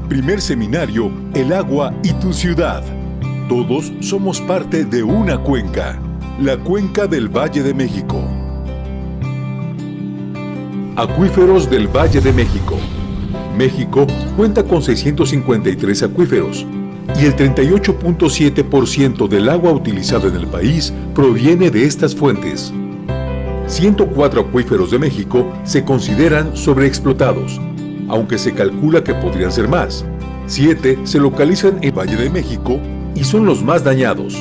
Primer seminario, El agua y tu ciudad. Todos somos parte de una cuenca, la cuenca del Valle de México. Acuíferos del Valle de México. México cuenta con 653 acuíferos y el 38.7% del agua utilizada en el país proviene de estas fuentes. 104 acuíferos de México se consideran sobreexplotados, aunque se calcula que podrían ser más. 7 se localizan en el Valle de México y son los más dañados.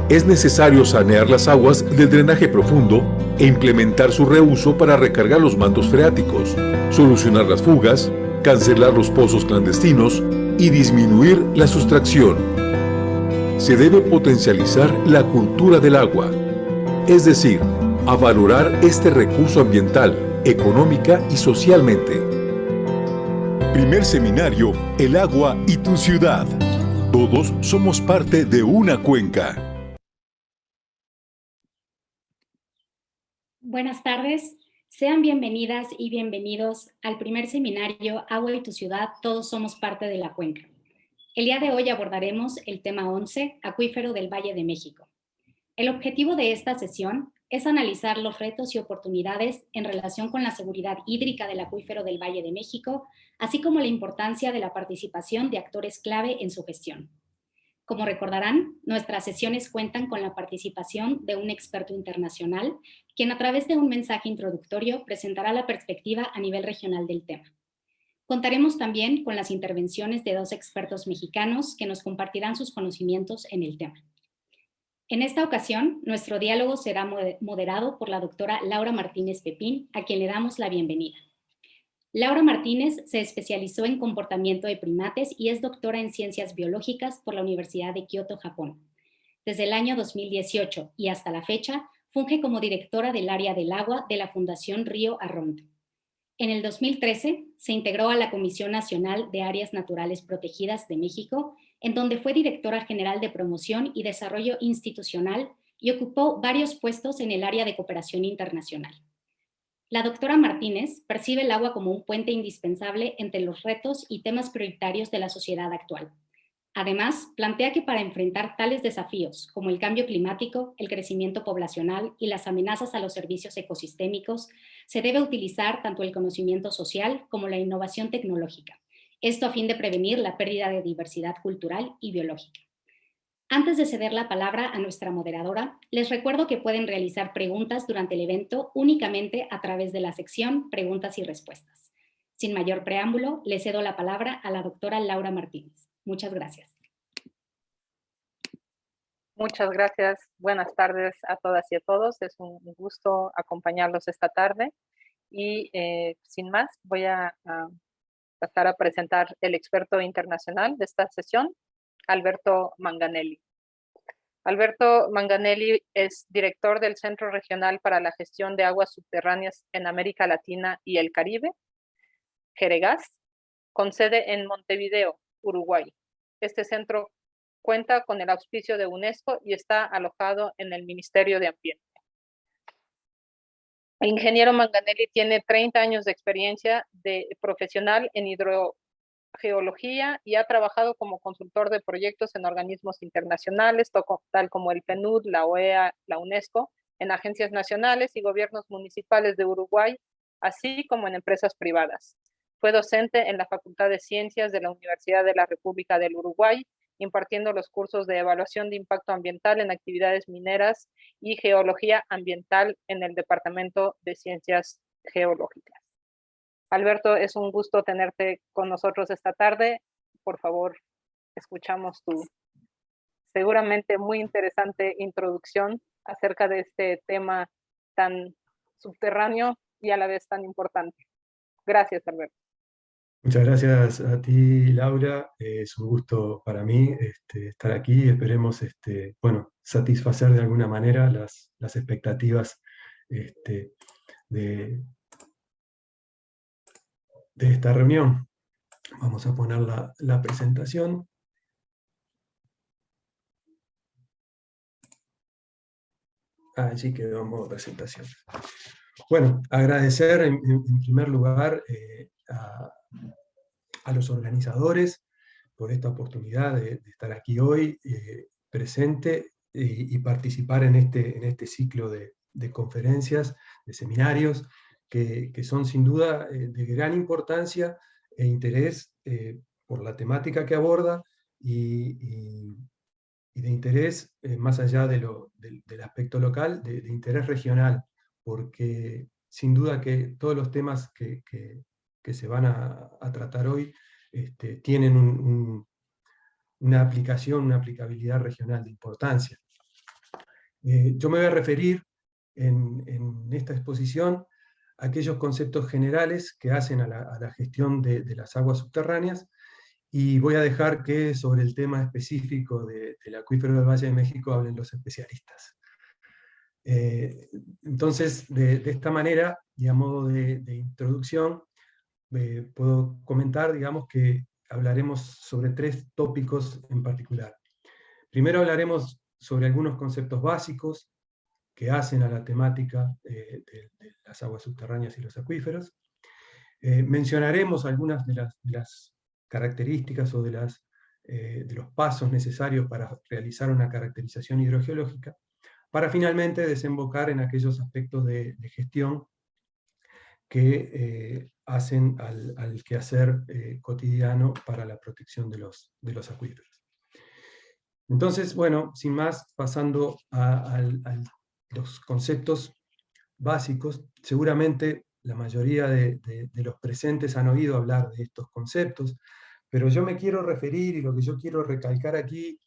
Es necesario sanear las aguas del drenaje profundo e implementar su reuso para recargar los mantos freáticos, solucionar las fugas, cancelar los pozos clandestinos y disminuir la sustracción. Se debe potencializar la cultura del agua, es decir, a valorar este recurso ambiental, económica y socialmente. Primer seminario, El agua y tu ciudad. Todos somos parte de una cuenca. Buenas tardes, sean bienvenidas y bienvenidos al primer seminario Agua y tu ciudad, todos somos parte de la cuenca. El día de hoy abordaremos el tema 11, Acuífero del Valle de México. El objetivo de esta sesión es analizar los retos y oportunidades en relación con la seguridad hídrica del acuífero del Valle de México, así como la importancia de la participación de actores clave en su gestión. Como recordarán, nuestras sesiones cuentan con la participación de un experto internacional, quien a través de un mensaje introductorio presentará la perspectiva a nivel regional del tema. Contaremos también con las intervenciones de 2 expertos mexicanos que nos compartirán sus conocimientos en el tema. En esta ocasión, nuestro diálogo será moderado por la doctora Laura Martínez Pepín, a quien le damos la bienvenida. Laura Martínez se especializó en comportamiento de primates y es doctora en ciencias biológicas por la Universidad de Kioto, Japón. Desde el año 2018 y hasta la fecha, funge como directora del área del agua de la Fundación Río Arrond. En el 2013 se integró a la Comisión Nacional de Áreas Naturales Protegidas de México, en donde fue directora general de Promoción y Desarrollo Institucional y ocupó varios puestos en el área de cooperación internacional. La doctora Martínez percibe el agua como un puente indispensable entre los retos y temas prioritarios de la sociedad actual. Además, plantea que para enfrentar tales desafíos como el cambio climático, el crecimiento poblacional y las amenazas a los servicios ecosistémicos, se debe utilizar tanto el conocimiento social como la innovación tecnológica. Esto a fin de prevenir la pérdida de diversidad cultural y biológica. Antes de ceder la palabra a nuestra moderadora, les recuerdo que pueden realizar preguntas durante el evento únicamente a través de la sección Preguntas y Respuestas. Sin mayor preámbulo, le cedo la palabra a la doctora Laura Martínez. Muchas gracias. Muchas gracias. Buenas tardes a todas y a todos. Es un gusto acompañarlos esta tarde. Y sin más, voy a pasar a presentar el experto internacional de esta sesión, Alberto Manganelli. Alberto Manganelli es director del Centro Regional para la Gestión de Aguas Subterráneas en América Latina y el Caribe, GEREGAS, con sede en Montevideo, Uruguay. Este centro cuenta con el auspicio de UNESCO y está alojado en el Ministerio de Ambiente. El ingeniero Manganelli tiene 30 años de experiencia profesional en hidrogeología y ha trabajado como consultor de proyectos en organismos internacionales, tal como el PNUD, la OEA, la UNESCO, en agencias nacionales y gobiernos municipales de Uruguay, así como en empresas privadas. Fue docente en la Facultad de Ciencias de la Universidad de la República del Uruguay, impartiendo los cursos de evaluación de impacto ambiental en actividades mineras y geología ambiental en el Departamento de Ciencias Geológicas. Alberto, es un gusto tenerte con nosotros esta tarde. Por favor, escuchamos tu seguramente muy interesante introducción acerca de este tema tan subterráneo y a la vez tan importante. Gracias, Alberto. Muchas gracias a ti, Laura. Es un gusto para mí estar aquí. Esperemos satisfacer de alguna manera las expectativas de esta reunión. Vamos a poner la presentación. Allí quedó en modo presentación. Bueno, agradecer en primer lugar a los organizadores por esta oportunidad de estar aquí hoy presente y participar en este ciclo de conferencias, de seminarios, que son sin duda de gran importancia e interés por la temática que aborda y de interés, más allá del aspecto local, de interés regional, porque sin duda que todos los temas que se van a tratar hoy tienen una aplicación, una aplicabilidad regional de importancia. Yo me voy a referir en esta exposición a aquellos conceptos generales que hacen a la gestión de las aguas subterráneas, y voy a dejar que sobre el tema específico del acuífero del Valle de México hablen los especialistas. Entonces, de esta manera, y a modo de introducción, puedo comentar, digamos, que hablaremos sobre 3 tópicos en particular. Primero hablaremos sobre algunos conceptos básicos que hacen a la temática de las aguas subterráneas y los acuíferos. Mencionaremos algunas de las características o de los pasos necesarios para realizar una caracterización hidrogeológica, para finalmente desembocar en aquellos aspectos de gestión que hacen al quehacer cotidiano para la protección de los acuíferos. Entonces, bueno, sin más, pasando a los conceptos básicos, seguramente la mayoría de los presentes han oído hablar de estos conceptos, pero yo me quiero referir, y lo que yo quiero recalcar aquí,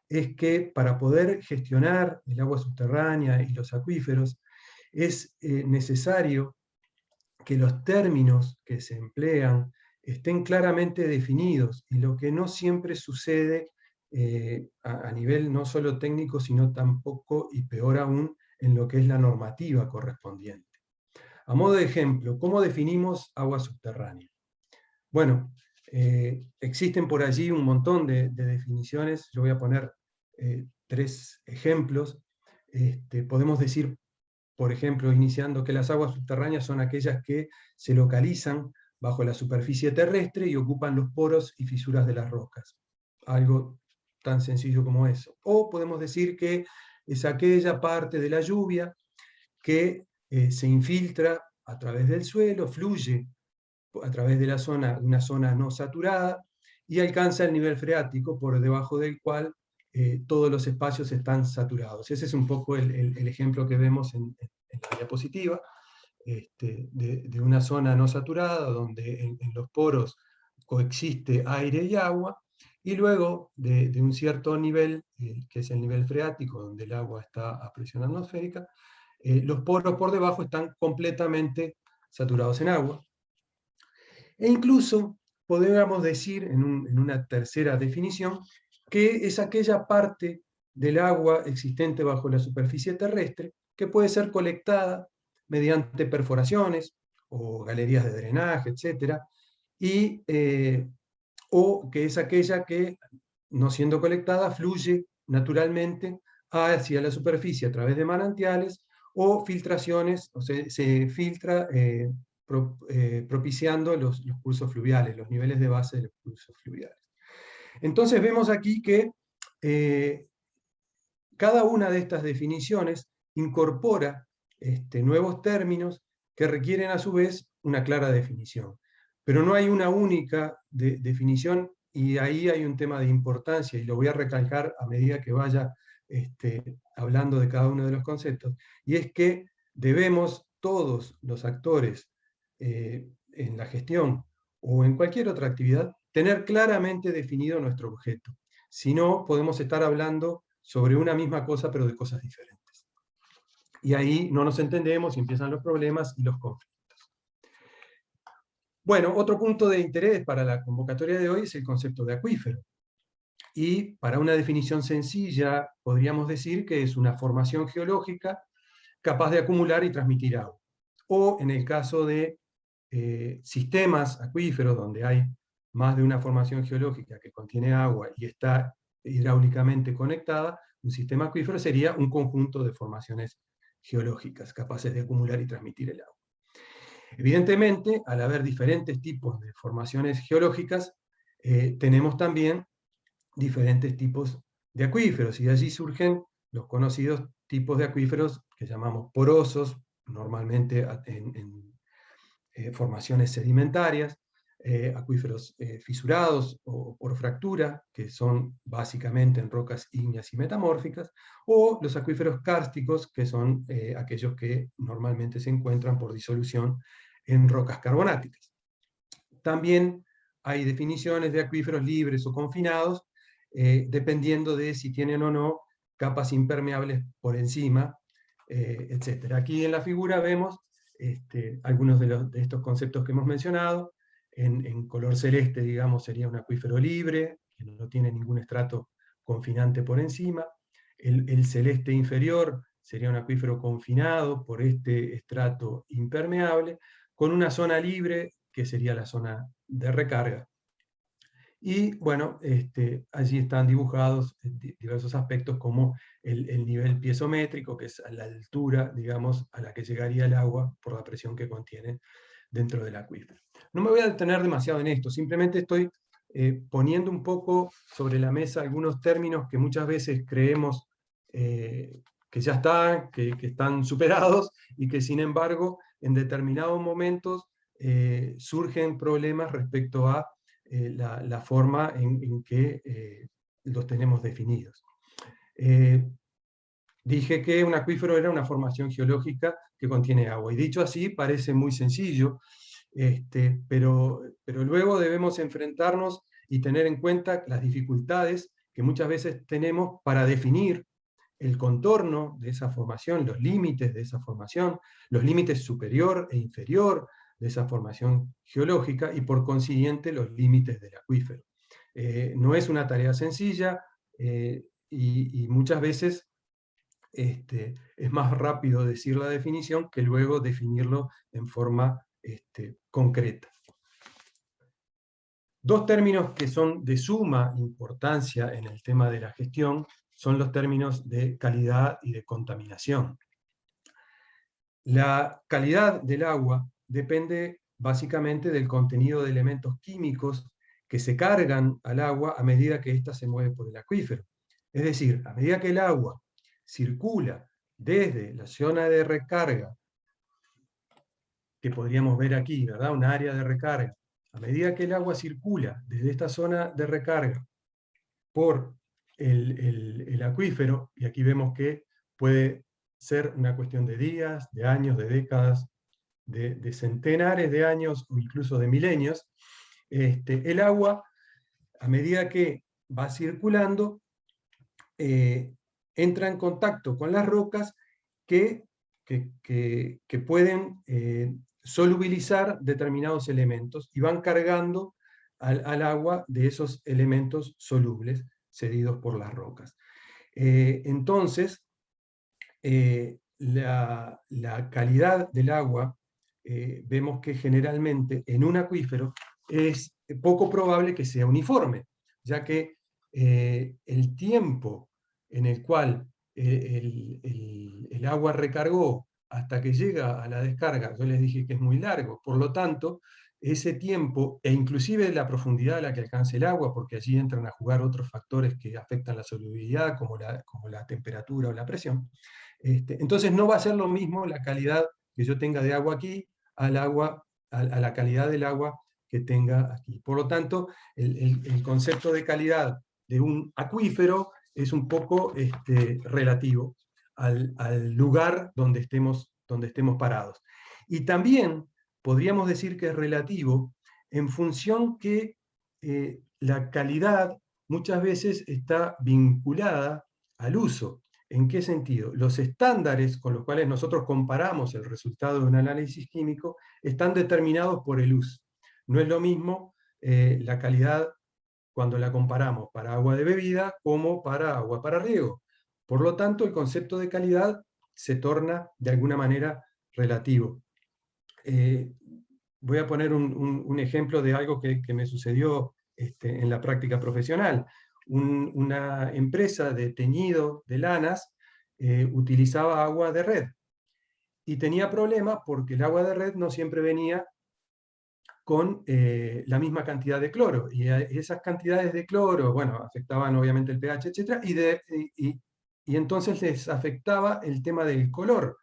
es que para poder gestionar el agua subterránea y los acuíferos, es necesario que los términos que se emplean estén claramente definidos, y lo que no siempre sucede a nivel no solo técnico, sino tampoco, y peor aún, en lo que es la normativa correspondiente. A modo de ejemplo, ¿cómo definimos agua subterránea? Bueno, existen por allí un montón de definiciones. Yo voy a poner 3 ejemplos. Podemos decir, por ejemplo, iniciando, que las aguas subterráneas son aquellas que se localizan bajo la superficie terrestre y ocupan los poros y fisuras de las rocas. Algo tan sencillo como eso. O podemos decir que es aquella parte de la lluvia que se infiltra a través del suelo, fluye a través de una zona no saturada, y alcanza el nivel freático por debajo del cual todos los espacios están saturados. Ese es un poco el ejemplo que vemos en la diapositiva, de una zona no saturada, donde en los poros coexiste aire y agua, y luego de un cierto nivel, que es el nivel freático, donde el agua está a presión atmosférica, los poros por debajo están completamente saturados en agua. E incluso podríamos decir, en una tercera definición, que es aquella parte del agua existente bajo la superficie terrestre que puede ser colectada mediante perforaciones o galerías de drenaje, etc., o que es aquella que, no siendo colectada, fluye naturalmente hacia la superficie a través de manantiales o filtraciones, o sea, se filtra propiciando los cursos fluviales, los niveles de base de los cursos fluviales. Entonces vemos aquí que cada una de estas definiciones incorpora nuevos términos que requieren a su vez una clara definición. Pero no hay una única definición, y ahí hay un tema de importancia, y lo voy a recalcar a medida que vaya hablando de cada uno de los conceptos, y es que debemos todos los actores en la gestión o en cualquier otra actividad tener claramente definido nuestro objeto. Si no, podemos estar hablando sobre una misma cosa, pero de cosas diferentes. Y ahí no nos entendemos y empiezan los problemas y los conflictos. Bueno, otro punto de interés para la convocatoria de hoy es el concepto de acuífero. Y para una definición sencilla, podríamos decir que es una formación geológica capaz de acumular y transmitir agua. O en el caso de sistemas acuíferos, donde hay más de una formación geológica que contiene agua y está hidráulicamente conectada, un sistema acuífero sería un conjunto de formaciones geológicas capaces de acumular y transmitir el agua. Evidentemente, al haber diferentes tipos de formaciones geológicas, tenemos también diferentes tipos de acuíferos, y de allí surgen los conocidos tipos de acuíferos que llamamos porosos, normalmente en formaciones sedimentarias, acuíferos fisurados o por fractura, que son básicamente en rocas ígneas y metamórficas, o los acuíferos kársticos, que son aquellos que normalmente se encuentran por disolución en rocas carbonáticas. También hay definiciones de acuíferos libres o confinados, dependiendo de si tienen o no capas impermeables por encima, etc. Aquí en la figura vemos algunos de estos conceptos que hemos mencionado. En color celeste, digamos, sería un acuífero libre, que no tiene ningún estrato confinante por encima. El celeste inferior sería un acuífero confinado por este estrato impermeable, con una zona libre, que sería la zona de recarga. Y bueno, allí están dibujados diversos aspectos como el nivel piezométrico, que es a la altura, digamos, a la que llegaría el agua por la presión que contiene dentro del acuífero. No me voy a detener demasiado en esto, simplemente estoy poniendo un poco sobre la mesa algunos términos que muchas veces creemos que ya están, que están superados, y que sin embargo en determinados momentos surgen problemas respecto a la forma en que los tenemos definidos. Dije que un acuífero era una formación geológica que contiene agua, y dicho así parece muy sencillo, pero luego debemos enfrentarnos y tener en cuenta las dificultades que muchas veces tenemos para definir el contorno de esa formación, los límites de esa formación, los límites superior e inferior de esa formación geológica, y por consiguiente los límites del acuífero. No es una tarea sencilla, y muchas veces es más rápido decir la definición que luego definirlo en forma concreta. Dos términos que son de suma importancia en el tema de la gestión son los términos de calidad y de contaminación. La calidad del agua depende básicamente del contenido de elementos químicos que se cargan al agua a medida que ésta se mueve por el acuífero. Es decir, a medida que el agua circula desde la zona de recarga, que podríamos ver aquí, ¿verdad? Un área de recarga. A medida que el agua circula desde esta zona de recarga por el acuífero, y aquí vemos que puede ser una cuestión de días, de años, de décadas, de centenares de años o incluso de milenios, el agua, a medida que va circulando, entra en contacto con las rocas que pueden solubilizar determinados elementos, y van cargando al agua de esos elementos solubles cedidos por las rocas. Entonces, la calidad del agua, vemos que generalmente en un acuífero es poco probable que sea uniforme, ya que el tiempo en el cual el agua recargó hasta que llega a la descarga, yo les dije que es muy largo, por lo tanto, ese tiempo, e inclusive la profundidad a la que alcanza el agua, porque allí entran a jugar otros factores que afectan la solubilidad, como la temperatura o la presión, entonces no va a ser lo mismo la calidad que yo tenga de agua aquí a la calidad del agua que tenga aquí. Por lo tanto, el concepto de calidad de un acuífero es un poco relativo al lugar donde estemos parados. Y también podríamos decir que es relativo en función que la calidad muchas veces está vinculada al uso. ¿En qué sentido? Los estándares con los cuales nosotros comparamos el resultado de un análisis químico están determinados por el uso. No es lo mismo la calidad cuando la comparamos para agua de bebida como para agua para riego. Por lo tanto, el concepto de calidad se torna de alguna manera relativo. Voy a poner un ejemplo de algo que me sucedió en la práctica profesional. Una empresa de teñido de lanas utilizaba agua de red, y tenía problemas porque el agua de red no siempre venía con la misma cantidad de cloro, y esas cantidades de cloro, bueno, afectaban obviamente el pH, etc., y entonces les afectaba el tema del color,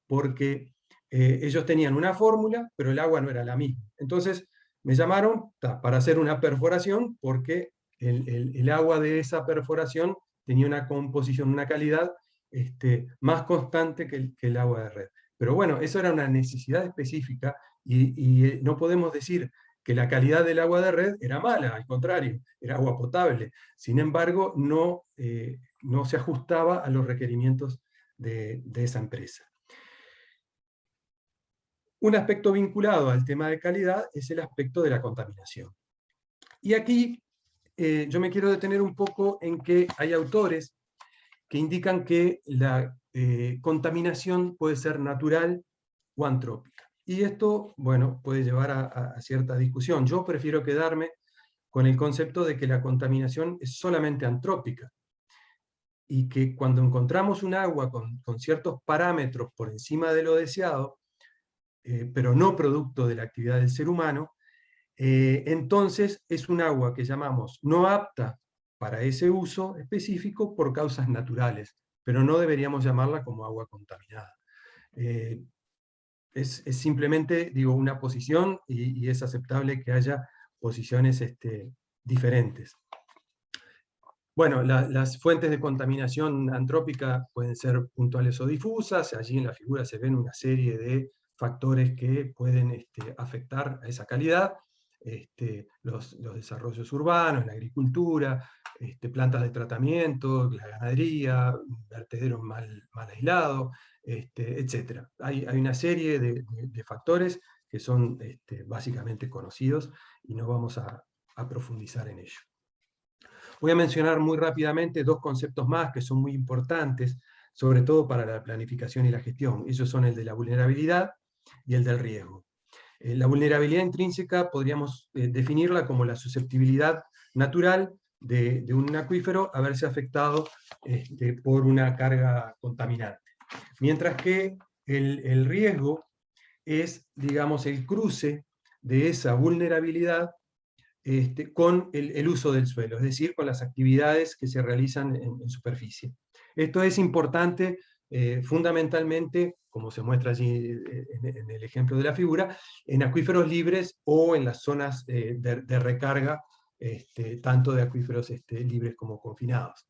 porque ellos tenían una fórmula, pero el agua no era la misma. Entonces me llamaron para hacer una perforación, porque el agua de esa perforación tenía una composición, una calidad más constante que el agua de red. Pero bueno, eso era una necesidad específica, y no podemos decir que la calidad del agua de red era mala, al contrario, era agua potable. Sin embargo, no se ajustaba a los requerimientos de esa empresa. Un aspecto vinculado al tema de calidad es el aspecto de la contaminación. Y aquí yo me quiero detener un poco en que hay autores que indican que la contaminación puede ser natural o antrópica. Y esto, bueno, puede llevar a cierta discusión. Yo prefiero quedarme con el concepto de que la contaminación es solamente antrópica, y que cuando encontramos un agua con ciertos parámetros por encima de lo deseado, pero no producto de la actividad del ser humano, entonces es un agua que llamamos no apta para ese uso específico por causas naturales, pero no deberíamos llamarla como agua contaminada. Es simplemente, digo, una posición, y es aceptable que haya posiciones diferentes. Bueno, las fuentes de contaminación antrópica pueden ser puntuales o difusas. Allí en la figura se ven una serie de factores que pueden afectar a esa calidad. Los desarrollos urbanos, la agricultura, plantas de tratamiento, la ganadería, vertederos mal aislados, etc. Hay una serie de factores que son básicamente conocidos, y no vamos a profundizar en ello. Voy a mencionar muy rápidamente dos conceptos más que son muy importantes, sobre todo para la planificación y la gestión. Ellos son el de la vulnerabilidad y el del riesgo. La vulnerabilidad intrínseca podríamos definirla como la susceptibilidad natural de un acuífero a verse afectado por una carga contaminante. Mientras que el riesgo es, digamos, el cruce de esa vulnerabilidad con el uso del suelo, es decir, con las actividades que se realizan en superficie. Esto es importante fundamentalmente, como se muestra allí en el ejemplo de la figura, en acuíferos libres o en las zonas de recarga, tanto de acuíferos libres como confinados.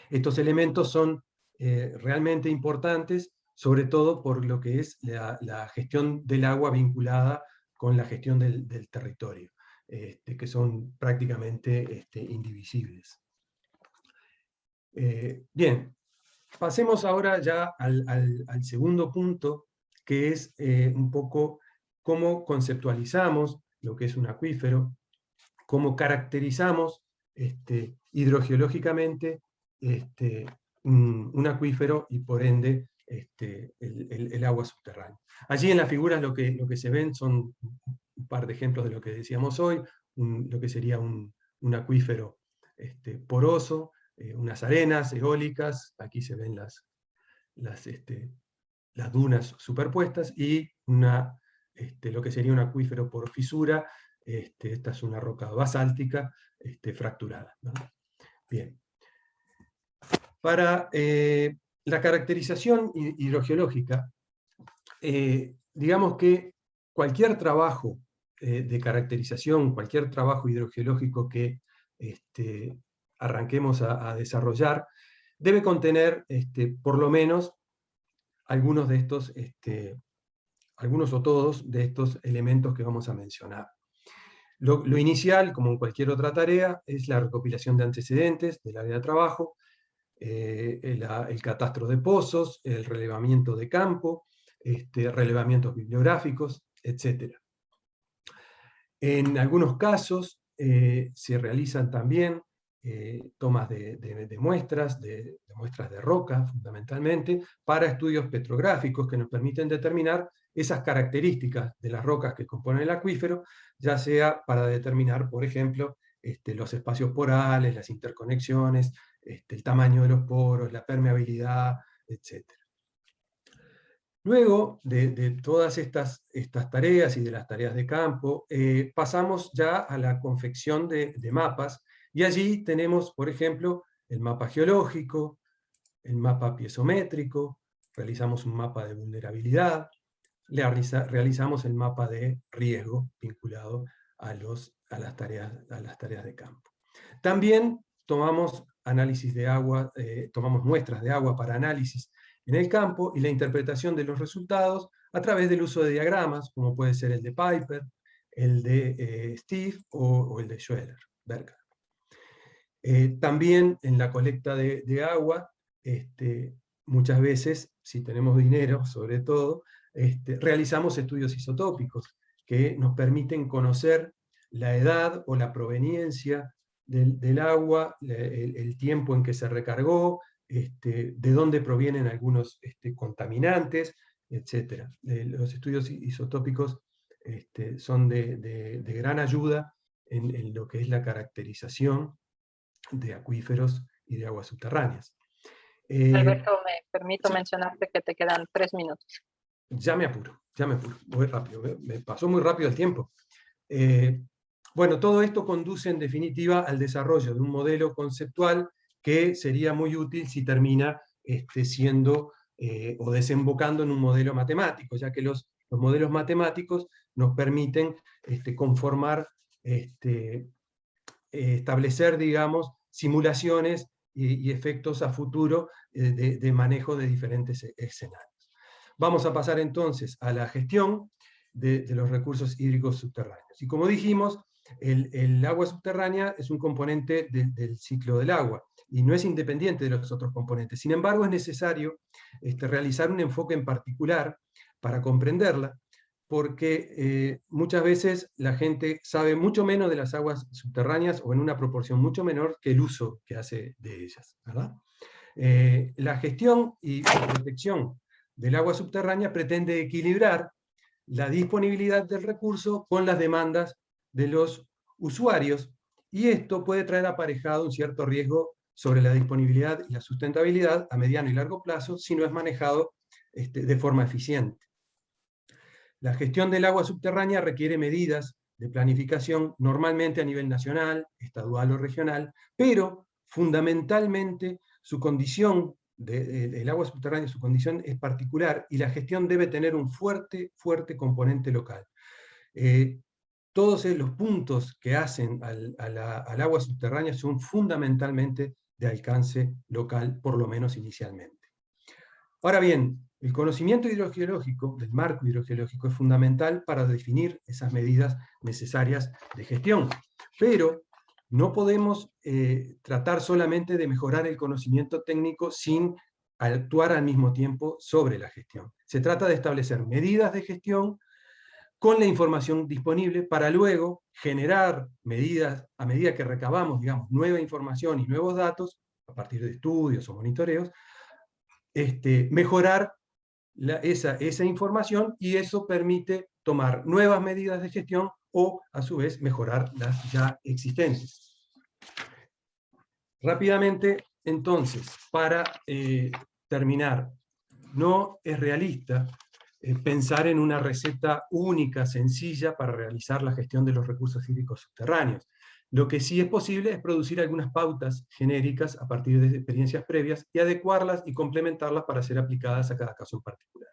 Estos elementos son realmente importantes, sobre todo por lo que es la gestión del agua vinculada con la gestión del territorio. Que son prácticamente indivisibles. Bien, pasemos ahora ya al segundo punto, que es un poco cómo conceptualizamos lo que es un acuífero, cómo caracterizamos hidrogeológicamente un acuífero, y por ende el agua subterránea. Allí en las figuras lo que se ven son un par de ejemplos de lo que decíamos hoy, lo que sería un acuífero poroso, unas arenas eólicas, aquí se ven las dunas superpuestas, y lo que sería un acuífero por fisura. Esta es una roca basáltica fracturada, ¿no? Bien. Para la caracterización hidrogeológica, digamos que cualquier trabajo de caracterización, cualquier trabajo hidrogeológico que arranquemos a desarrollar, debe contener por lo menos algunos de estos, algunos o todos de estos elementos que vamos a mencionar. Lo inicial, como en cualquier otra tarea, es la recopilación de antecedentes del área de trabajo, el catastro de pozos, el relevamiento de campo, relevamientos bibliográficos, etc. En algunos casos se realizan también tomas de muestras de roca, fundamentalmente, para estudios petrográficos que nos permiten determinar esas características de las rocas que componen el acuífero, ya sea para determinar, por ejemplo, los espacios porales, las interconexiones, el tamaño de los poros, la permeabilidad, etc. Luego de todas estas tareas y de las tareas de campo, pasamos ya a la confección de mapas, y allí tenemos, por ejemplo, el mapa geológico, el mapa piezométrico, realizamos un mapa de vulnerabilidad, realizamos el mapa de riesgo vinculado a las tareas de campo. También tomamos análisis de agua, tomamos muestras de agua para análisis en el campo y la interpretación de los resultados a través del uso de diagramas, como puede ser el de Piper, el de Steve o el de Schweller, Berger. También en la colecta de agua, muchas veces, si tenemos dinero sobre todo, realizamos estudios isotópicos que nos permiten conocer la edad o la proveniencia del agua, el tiempo en que se recargó, de dónde provienen algunos contaminantes, etc. Los estudios isotópicos son de gran ayuda en lo que es la caracterización de acuíferos y de aguas subterráneas. Alberto, me permito mencionarte que te quedan 3 minutos. Ya me apuro, voy rápido, me pasó muy rápido el tiempo. Bueno, todo esto conduce en definitiva al desarrollo de un modelo conceptual que sería muy útil si termina siendo o desembocando en un modelo matemático, ya que los modelos matemáticos nos permiten conformar, establecer, digamos, simulaciones y efectos a futuro de manejo de diferentes escenarios. Vamos a pasar entonces a la gestión de los recursos hídricos subterráneos. Y como dijimos, el agua subterránea es un componente del ciclo del agua, y no es independiente de los otros componentes. Sin embargo, es necesario realizar un enfoque en particular para comprenderla, porque muchas veces la gente sabe mucho menos de las aguas subterráneas, o en una proporción mucho menor que el uso que hace de ellas, ¿verdad? La gestión y protección del agua subterránea pretende equilibrar la disponibilidad del recurso con las demandas de los usuarios, y esto puede traer aparejado un cierto riesgo sobre la disponibilidad y la sustentabilidad a mediano y largo plazo si no es manejado de forma eficiente. La gestión del agua subterránea requiere medidas de planificación normalmente a nivel nacional, estadual o regional, pero fundamentalmente su condición el agua subterránea, su condición es particular, y la gestión debe tener un fuerte componente local. Todos los puntos que hacen al agua subterránea son fundamentalmente de alcance local, por lo menos inicialmente. Ahora bien, el conocimiento hidrogeológico, del marco hidrogeológico, es fundamental para definir esas medidas necesarias de gestión, pero no podemos tratar solamente de mejorar el conocimiento técnico sin actuar al mismo tiempo sobre la gestión. Se trata de establecer medidas de gestión con la información disponible para luego generar medidas, a medida que recabamos, digamos, nueva información y nuevos datos, a partir de estudios o monitoreos, mejorar esa información, y eso permite tomar nuevas medidas de gestión o, a su vez, mejorar las ya existentes. Rápidamente, entonces, para terminar, no es realista pensar en una receta única, sencilla, para realizar la gestión de los recursos hídricos subterráneos. Lo que sí es posible es producir algunas pautas genéricas a partir de experiencias previas y adecuarlas y complementarlas para ser aplicadas a cada caso en particular.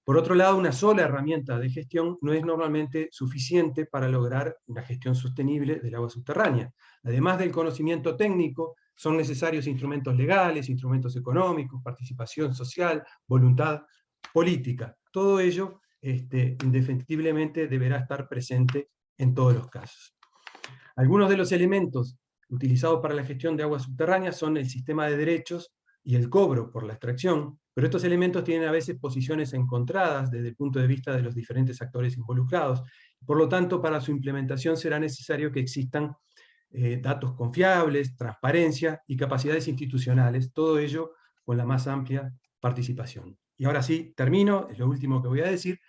Por otro lado, una sola herramienta de gestión no es normalmente suficiente para lograr una gestión sostenible del agua subterránea. Además del conocimiento técnico, son necesarios instrumentos legales, instrumentos económicos, participación social, voluntad política. Todo ello, indefectiblemente, deberá estar presente en todos los casos. Algunos de los elementos utilizados para la gestión de aguas subterráneas son el sistema de derechos y el cobro por la extracción, pero estos elementos tienen a veces posiciones encontradas desde el punto de vista de los diferentes actores involucrados. Por lo tanto, para su implementación será necesario que existan datos confiables, transparencia y capacidades institucionales, todo ello con la más amplia participación. Y ahora sí, termino, es lo último que voy a decir.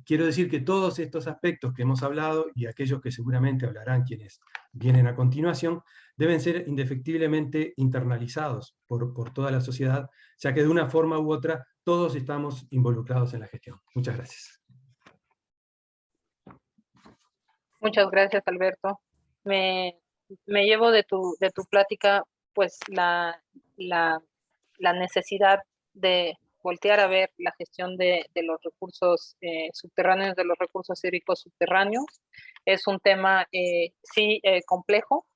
Quiero decir que todos estos aspectos que hemos hablado, y aquellos que seguramente hablarán quienes vienen a continuación, deben ser indefectiblemente internalizados por toda la sociedad, ya que de una forma u otra todos estamos involucrados en la gestión. Muchas gracias. Muchas gracias, Alberto. Me llevo de tu plática pues la necesidad de voltear a ver la gestión de los recursos subterráneos, de los recursos hídricos subterráneos. Es un tema sí complejo,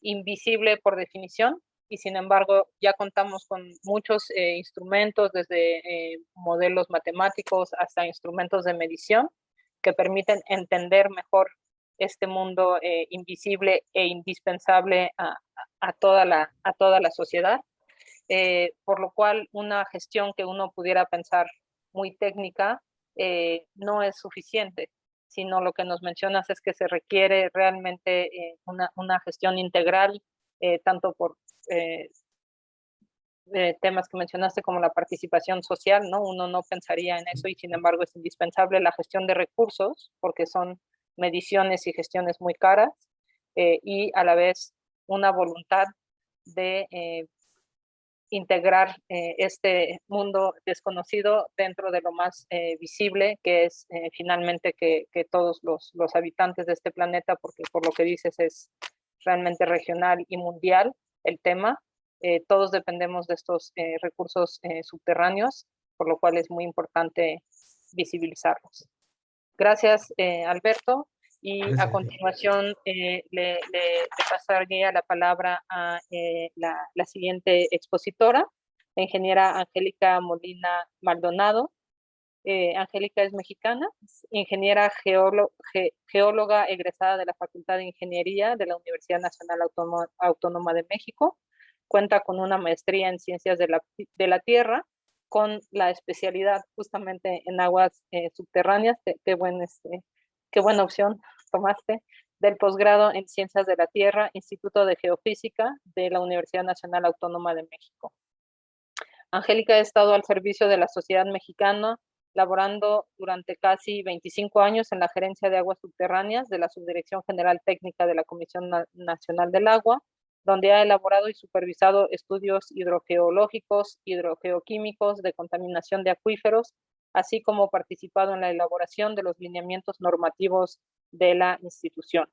invisible por definición, y sin embargo ya contamos con muchos instrumentos, desde modelos matemáticos hasta instrumentos de medición, que permiten entender mejor este mundo invisible e indispensable a toda la sociedad. Por lo cual una gestión que uno pudiera pensar muy técnica no es suficiente, sino lo que nos mencionas es que se requiere realmente una gestión integral, tanto por temas que mencionaste como la participación social, ¿no? Uno no pensaría en eso y sin embargo es indispensable la gestión de recursos, porque son mediciones y gestiones muy caras, y a la vez una voluntad de integrar este mundo desconocido dentro de lo más visible, que es finalmente que todos los habitantes de este planeta, porque por lo que dices es realmente regional y mundial el tema, todos dependemos de estos recursos subterráneos, por lo cual es muy importante visibilizarlos. Gracias, Alberto. Y a continuación le pasaría la palabra a la siguiente expositora, la ingeniera Angélica Molina Maldonado. Angélica es mexicana, ingeniera geóloga egresada de la Facultad de Ingeniería de la Universidad Nacional Autónoma de México. Cuenta con una maestría en Ciencias de la Tierra, con la especialidad justamente en aguas subterráneas. Qué buena opción tomaste. Del posgrado en Ciencias de la Tierra, Instituto de Geofísica de la Universidad Nacional Autónoma de México. Angélica ha estado al servicio de la sociedad mexicana, laborando durante casi 25 años en la Gerencia de Aguas Subterráneas de la Subdirección General Técnica de la Comisión Nacional del Agua, donde ha elaborado y supervisado estudios hidrogeológicos, hidrogeoquímicos, de contaminación de acuíferos, así como participado en la elaboración de los lineamientos normativos de la institución.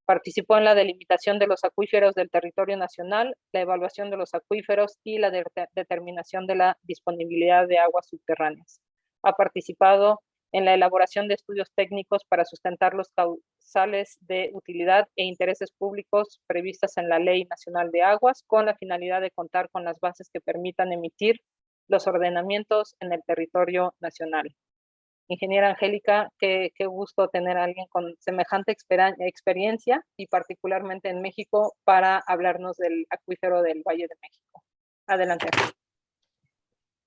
Participó en la delimitación de los acuíferos del territorio nacional, la evaluación de los acuíferos y la determinación de la disponibilidad de aguas subterráneas. Ha participado en la elaboración de estudios técnicos para sustentar los causales de utilidad e intereses públicos previstas en la Ley Nacional de Aguas, con la finalidad de contar con las bases que permitan emitir los ordenamientos en el territorio nacional. Ingeniera Angélica, qué gusto tener a alguien con semejante experiencia y particularmente en México para hablarnos del acuífero del Valle de México. Adelante.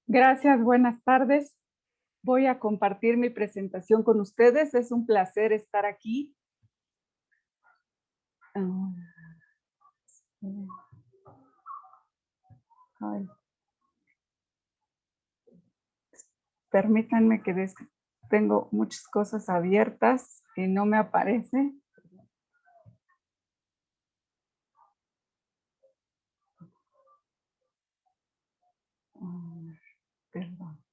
Gracias, buenas tardes. Voy a compartir mi presentación con ustedes. Es un placer estar aquí. Permítanme que tengo muchas cosas abiertas y no me aparece. Perdón.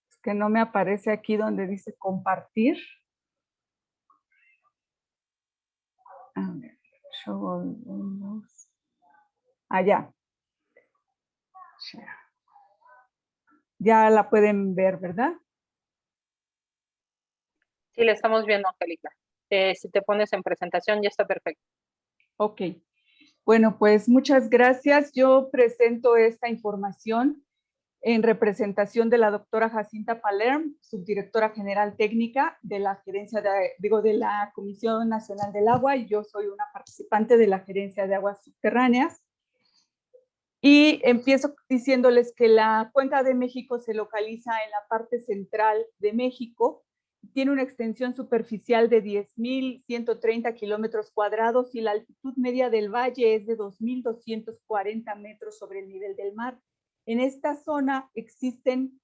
Es que no me aparece aquí donde dice compartir. A ver, allá. Ya la pueden ver, ¿verdad? Sí, le estamos viendo, Angélica. Si te pones en presentación, ya está perfecto. Ok. Bueno, pues muchas gracias. Yo presento esta información en representación de la doctora Jacinta Palerm, subdirectora general técnica de la gerencia de la Comisión Nacional del Agua, y yo soy una participante de la Gerencia de Aguas Subterráneas. Y empiezo diciéndoles que la Cuenca de México se localiza en la parte central de México, tiene una extensión superficial de 10.130 kilómetros cuadrados y la altitud media del valle es de 2.240 metros sobre el nivel del mar. En esta zona existen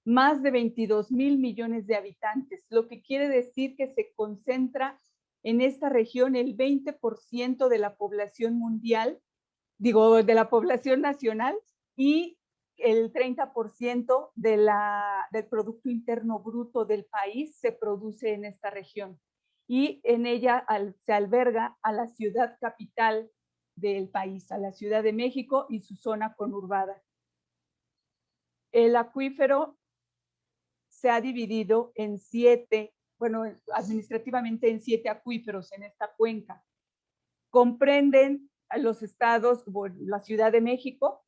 más de 22.000 millones de habitantes, lo que quiere decir que se concentra en esta región el 20% de la población mundial de la población nacional, y el 30% del Producto Interno Bruto del país se produce en esta región. Y en ella se alberga a la ciudad capital del país, a la Ciudad de México y su zona conurbada. El acuífero se ha dividido en 7, bueno, administrativamente en 7 acuíferos en esta cuenca. Comprenden a los estados, bueno, la Ciudad de México,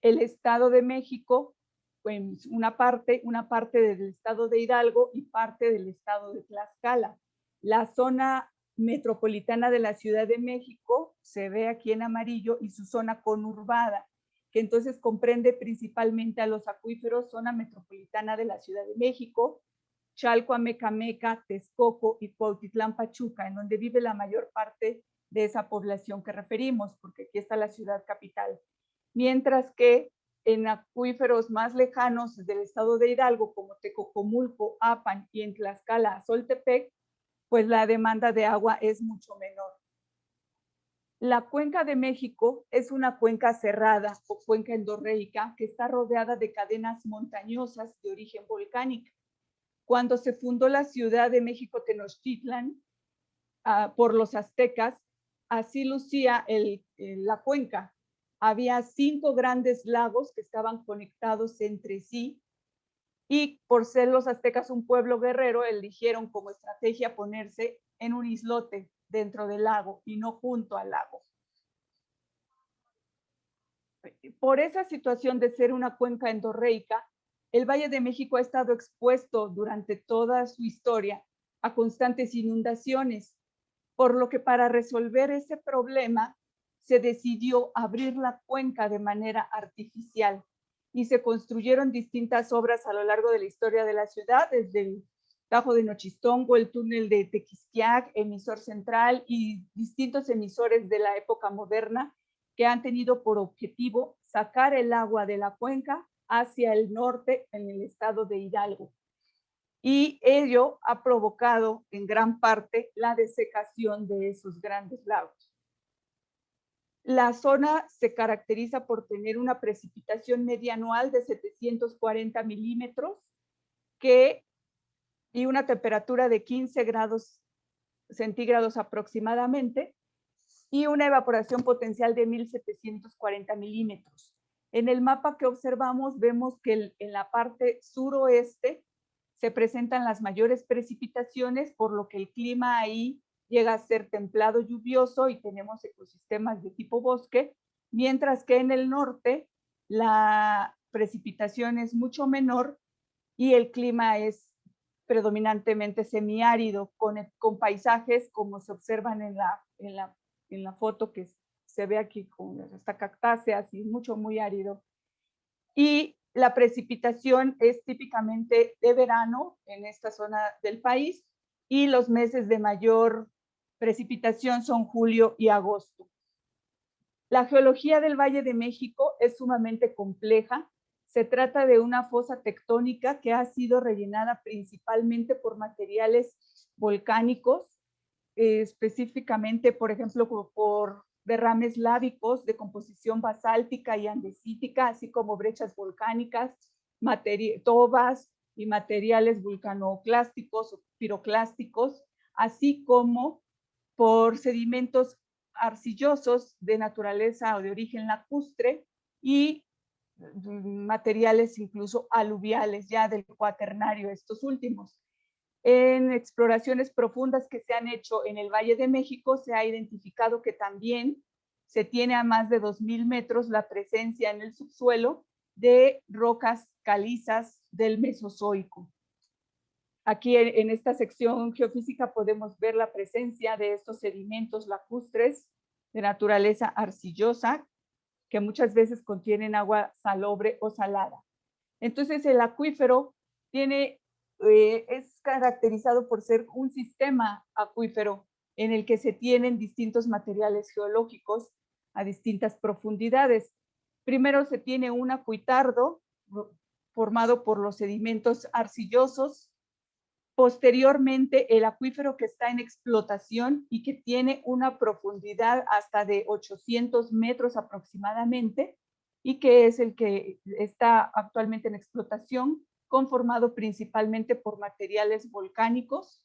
el Estado de México, pues una parte del estado de Hidalgo y parte del estado de Tlaxcala. La zona metropolitana de la Ciudad de México se ve aquí en amarillo, y su zona conurbada, que entonces comprende principalmente a los acuíferos zona metropolitana de la Ciudad de México, Chalco, Amecameca, Texcoco y Cuautitlán Pachuca, en donde vive la mayor parte de esa población que referimos, porque aquí está la ciudad capital. Mientras que en acuíferos más lejanos del estado de Hidalgo, como Tecocomulco, Apan, y en Tlaxcala, Soltepec, pues la demanda de agua es mucho menor. La Cuenca de México es una cuenca cerrada o cuenca endorreica que está rodeada de cadenas montañosas de origen volcánico. Cuando se fundó la Ciudad de México Tenochtitlan por los aztecas, así lucía la cuenca. Había 5 grandes lagos que estaban conectados entre sí, y por ser los aztecas un pueblo guerrero, eligieron como estrategia ponerse en un islote dentro del lago y no junto al lago. Por esa situación de ser una cuenca endorreica, el Valle de México ha estado expuesto durante toda su historia a constantes inundaciones, por lo que para resolver ese problema se decidió abrir la cuenca de manera artificial, y se construyeron distintas obras a lo largo de la historia de la ciudad, desde el Tajo de Nochistongo, el túnel de Tequisquiac, emisor central y distintos emisores de la época moderna que han tenido por objetivo sacar el agua de la cuenca hacia el norte en el estado de Hidalgo. Y ello ha provocado en gran parte la desecación de esos grandes lagos. La zona se caracteriza por tener una precipitación media anual de 740 milímetros y una temperatura de 15 grados centígrados aproximadamente, y una evaporación potencial de 1.740 milímetros. En el mapa que observamos vemos que en la parte suroeste se presentan las mayores precipitaciones, por lo que el clima ahí llega a ser templado, lluvioso, y tenemos ecosistemas de tipo bosque, mientras que en el norte la precipitación es mucho menor y el clima es predominantemente semiárido, con paisajes como se observan en la foto que se ve aquí con esta cactáceas y muy árido. Y la precipitación es típicamente de verano en esta zona del país, y los meses de mayor precipitación son julio y agosto. La geología del Valle de México es sumamente compleja. Se trata de una fosa tectónica que ha sido rellenada principalmente por materiales volcánicos, específicamente, por ejemplo, por derrames lábicos de composición basáltica y andesítica, así como brechas volcánicas, tobas y materiales vulcanoclásticos o piroclásticos, así como por sedimentos arcillosos de naturaleza o de origen lacustre y materiales incluso aluviales ya del cuaternario, estos últimos. En exploraciones profundas que se han hecho en el Valle de México, se ha identificado que también se tiene a más de 2.000 metros la presencia en el subsuelo de rocas calizas del Mesozoico. Aquí en esta sección geofísica podemos ver la presencia de estos sedimentos lacustres de naturaleza arcillosa, que muchas veces contienen agua salobre o salada. Entonces el acuífero es caracterizado por ser un sistema acuífero en el que se tienen distintos materiales geológicos a distintas profundidades. Primero se tiene un acuitardo formado por los sedimentos arcillosos Posteriormente, el acuífero que está en explotación y que tiene una profundidad hasta de 800 metros aproximadamente, y que es el que está actualmente en explotación, conformado principalmente por materiales volcánicos.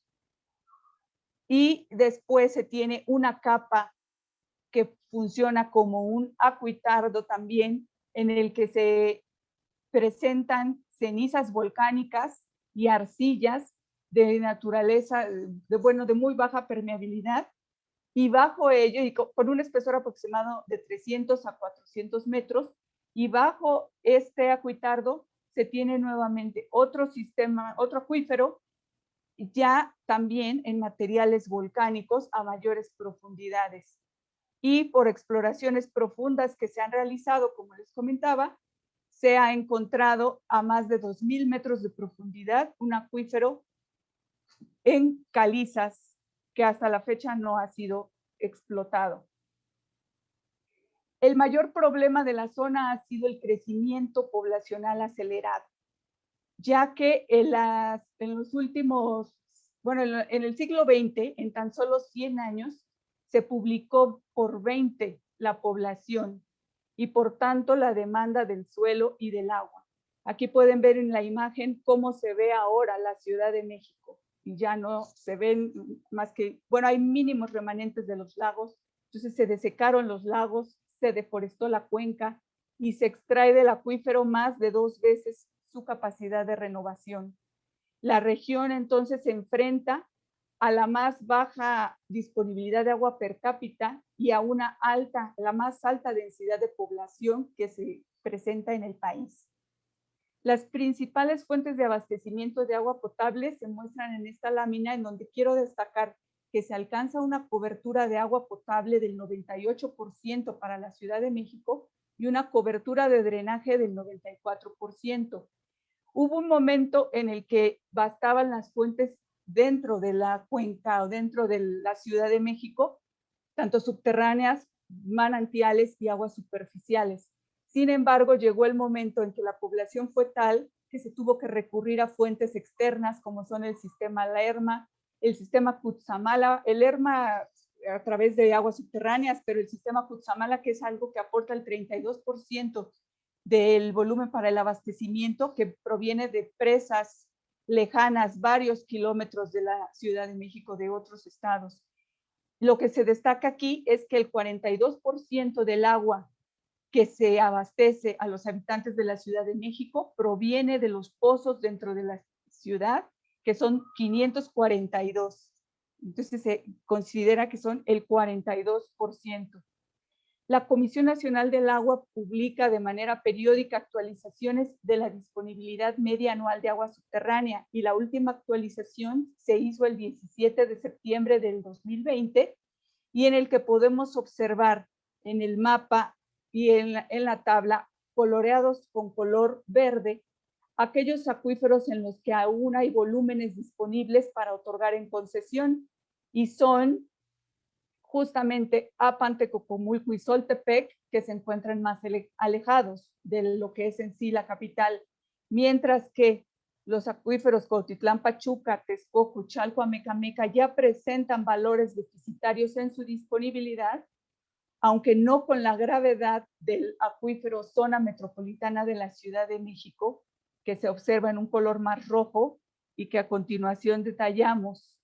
Y después se tiene una capa que funciona como un acuitardo también, en el que se presentan cenizas volcánicas y arcillas de naturaleza, de muy baja permeabilidad, y bajo ello, y con un espesor aproximado de 300 a 400 metros, y bajo este acuitardo se tiene nuevamente otro sistema, otro acuífero, ya también en materiales volcánicos a mayores profundidades. Y por exploraciones profundas que se han realizado, como les comentaba, se ha encontrado a más de 2.000 metros de profundidad un acuífero en calizas que hasta la fecha no ha sido explotado. El mayor problema de la zona ha sido el crecimiento poblacional acelerado, ya que en los últimos, bueno, en el siglo XX, en tan solo 100 años, se publicó por 20 la población y por tanto la demanda del suelo y del agua. Aquí pueden ver en la imagen cómo se ve ahora la Ciudad de México. Y ya no se ven más que, bueno, hay mínimos remanentes de los lagos, entonces se desecaron los lagos, se deforestó la cuenca y se extrae del acuífero más de 2 veces su capacidad de renovación. La región entonces se enfrenta a la más baja disponibilidad de agua per cápita y a la más alta densidad de población que se presenta en el país. Las principales fuentes de abastecimiento de agua potable se muestran en esta lámina, en donde quiero destacar que se alcanza una cobertura de agua potable del 98% para la Ciudad de México y una cobertura de drenaje del 94%. Hubo un momento en el que bastaban las fuentes dentro de la cuenca o dentro de la Ciudad de México, tanto subterráneas, manantiales y aguas superficiales. Sin embargo, llegó el momento en que la población fue tal que se tuvo que recurrir a fuentes externas, como son el sistema Lerma, el sistema Cutzamala, el Lerma a través de aguas subterráneas, pero el sistema Cutzamala, que es algo que aporta el 32% del volumen para el abastecimiento, que proviene de presas lejanas, varios kilómetros de la Ciudad de México, de otros estados. Lo que se destaca aquí es que el 42% del agua que se abastece a los habitantes de la Ciudad de México proviene de los pozos dentro de la ciudad, que son 542. Entonces se considera que son el 42%. La Comisión Nacional del Agua publica de manera periódica actualizaciones de la disponibilidad media anual de agua subterránea, y la última actualización se hizo el 17 de septiembre del 2020, y en el que podemos observar en el mapa y en la tabla, coloreados con color verde, aquellos acuíferos en los que aún hay volúmenes disponibles para otorgar en concesión, y son justamente Apantecocomulco y Soltepec, que se encuentran más alejados de lo que es en sí la capital, mientras que los acuíferos Cuautitlán, Pachuca, Texcoco, Chalco, Amecameca ya presentan valores deficitarios en su disponibilidad, aunque no con la gravedad del acuífero Zona Metropolitana de la Ciudad de México, que se observa en un color más rojo y que a continuación detallamos.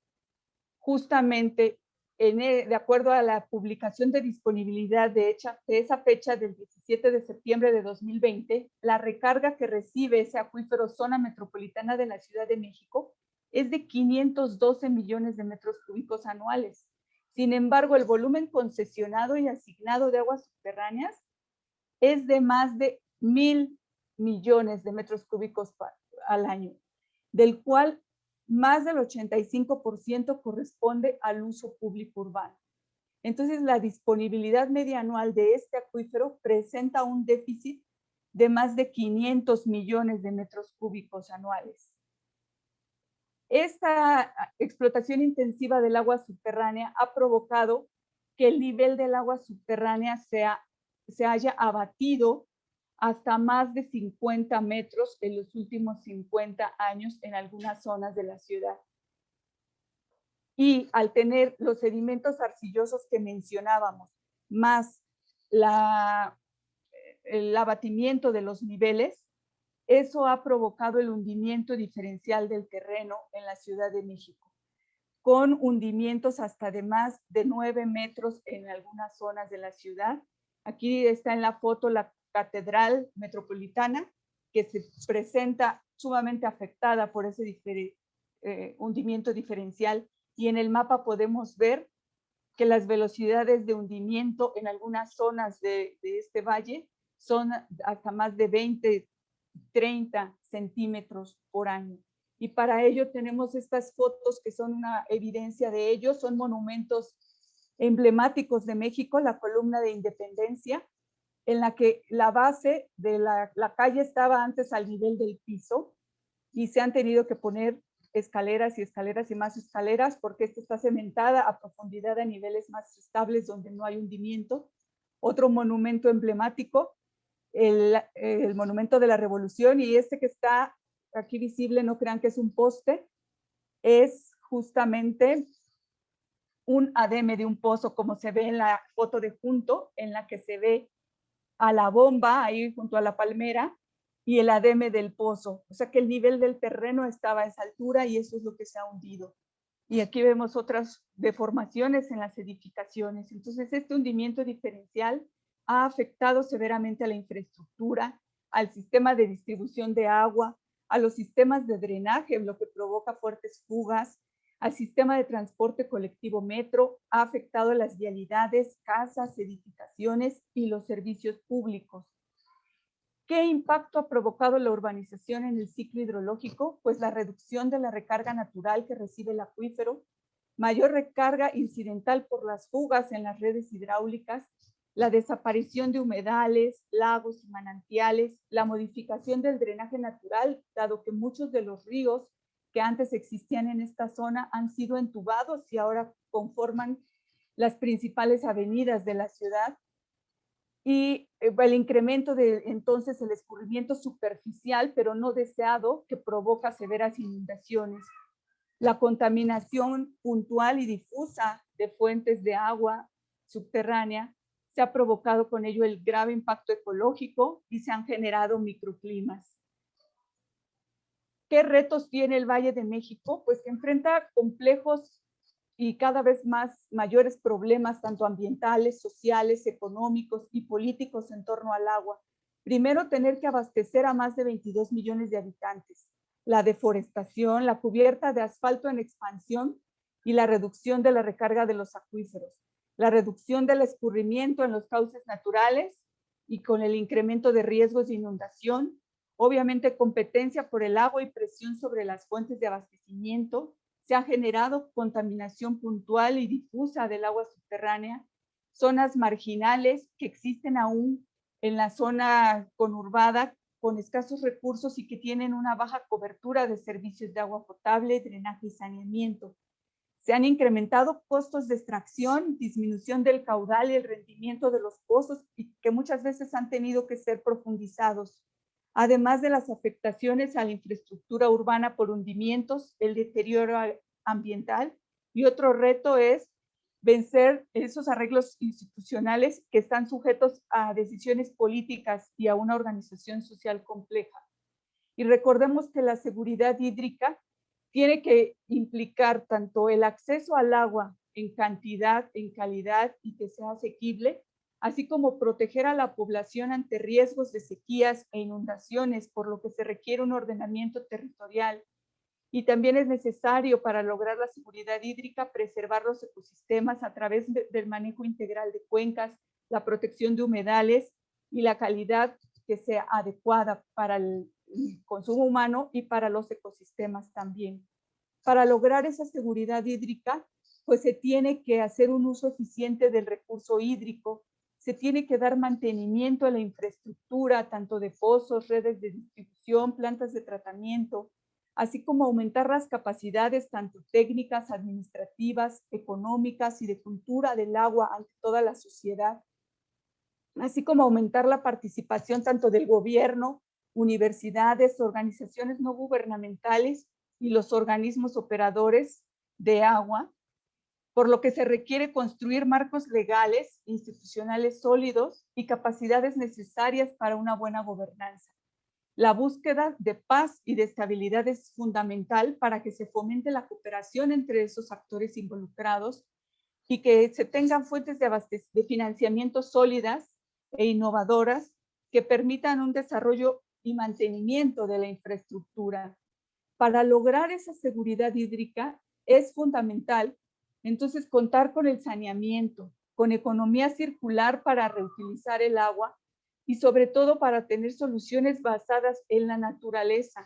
Justamente de acuerdo a la publicación de disponibilidad de esa fecha del 17 de septiembre de 2020, la recarga que recibe ese acuífero Zona Metropolitana de la Ciudad de México es de 512 millones de metros cúbicos anuales. Sin embargo, el volumen concesionado y asignado de aguas subterráneas es de más de 1,000 millones de metros cúbicos al año, del cual más del 85% corresponde al uso público urbano. Entonces, la disponibilidad media anual de este acuífero presenta un déficit de más de 500 millones de metros cúbicos anuales. Esta explotación intensiva del agua subterránea ha provocado que el nivel del agua subterránea se haya abatido hasta más de 50 metros en los últimos 50 años en algunas zonas de la ciudad. Y al tener los sedimentos arcillosos que mencionábamos, más el abatimiento de los niveles, eso ha provocado el hundimiento diferencial del terreno en la Ciudad de México, con hundimientos hasta de más de 9 metros en algunas zonas de la ciudad. Aquí está en la foto la Catedral Metropolitana, que se presenta sumamente afectada por ese hundimiento diferencial, y en el mapa podemos ver que las velocidades de hundimiento en algunas zonas de este valle son hasta más de 20, 30 centímetros por año. Y para ello tenemos estas fotos que son una evidencia de ello, son monumentos emblemáticos de México, la columna de Independencia, en la que la base de la calle estaba antes al nivel del piso y se han tenido que poner escaleras y escaleras y más escaleras porque esta está cementada a profundidad a niveles más estables donde no hay hundimiento. Otro monumento emblemático, el Monumento de la Revolución, y este que está aquí visible, no crean que es un poste, es justamente un ademe de un pozo, como se ve en la foto de junto, en la que se ve a la bomba ahí junto a la palmera y el ademe del pozo. O sea que el nivel del terreno estaba a esa altura y eso es lo que se ha hundido. Y aquí vemos otras deformaciones en las edificaciones. Entonces, este hundimiento diferencial ha afectado severamente a la infraestructura, al sistema de distribución de agua, a los sistemas de drenaje, lo que provoca fuertes fugas, al sistema de transporte colectivo metro, ha afectado las vialidades, casas, edificaciones y los servicios públicos. ¿Qué impacto ha provocado la urbanización en el ciclo hidrológico? Pues la reducción de la recarga natural que recibe el acuífero, mayor recarga incidental por las fugas en las redes hidráulicas, la desaparición de humedales, lagos y manantiales, la modificación del drenaje natural, dado que muchos de los ríos que antes existían en esta zona han sido entubados y ahora conforman las principales avenidas de la ciudad, y el incremento de entonces el escurrimiento superficial, pero no deseado, que provoca severas inundaciones, la contaminación puntual y difusa de fuentes de agua subterránea, se ha provocado con ello el grave impacto ecológico y se han generado microclimas. ¿Qué retos tiene el Valle de México? Pues que enfrenta complejos y cada vez más mayores problemas, tanto ambientales, sociales, económicos y políticos en torno al agua. Primero, tener que abastecer a más de 22 millones de habitantes. La deforestación, la cubierta de asfalto en expansión y la reducción de la recarga de los acuíferos. La reducción del escurrimiento en los cauces naturales y con el incremento de riesgos de inundación. Obviamente, competencia por el agua y presión sobre las fuentes de abastecimiento. Se ha generado contaminación puntual y difusa del agua subterránea, zonas marginales que existen aún en la zona conurbada con escasos recursos y que tienen una baja cobertura de servicios de agua potable, drenaje y saneamiento. Se han incrementado costos de extracción, disminución del caudal y el rendimiento de los pozos, y que muchas veces han tenido que ser profundizados, además de las afectaciones a la infraestructura urbana por hundimientos, el deterioro ambiental, y otro reto es vencer esos arreglos institucionales que están sujetos a decisiones políticas y a una organización social compleja. Y recordemos que la seguridad hídrica tiene que implicar tanto el acceso al agua en cantidad, en calidad y que sea asequible, así como proteger a la población ante riesgos de sequías e inundaciones, por lo que se requiere un ordenamiento territorial. Y también es necesario, para lograr la seguridad hídrica, preservar los ecosistemas a través del manejo integral de cuencas, la protección de humedales y la calidad que sea adecuada para el consumo humano y para los ecosistemas también. Para lograr esa seguridad hídrica, pues se tiene que hacer un uso eficiente del recurso hídrico, se tiene que dar mantenimiento a la infraestructura, tanto de pozos, redes de distribución, plantas de tratamiento, así como aumentar las capacidades tanto técnicas, administrativas, económicas y de cultura del agua ante toda la sociedad, así como aumentar la participación tanto del gobierno, universidades, organizaciones no gubernamentales y los organismos operadores de agua, por lo que se requiere construir marcos legales, institucionales sólidos y capacidades necesarias para una buena gobernanza. La búsqueda de paz y de estabilidad es fundamental para que se fomente la cooperación entre esos actores involucrados y que se tengan fuentes de financiamiento sólidas e innovadoras que permitan un desarrollo y mantenimiento de la infraestructura. Para lograr esa seguridad hídrica es fundamental, entonces, contar con el saneamiento, con economía circular para reutilizar el agua y sobre todo para tener soluciones basadas en la naturaleza,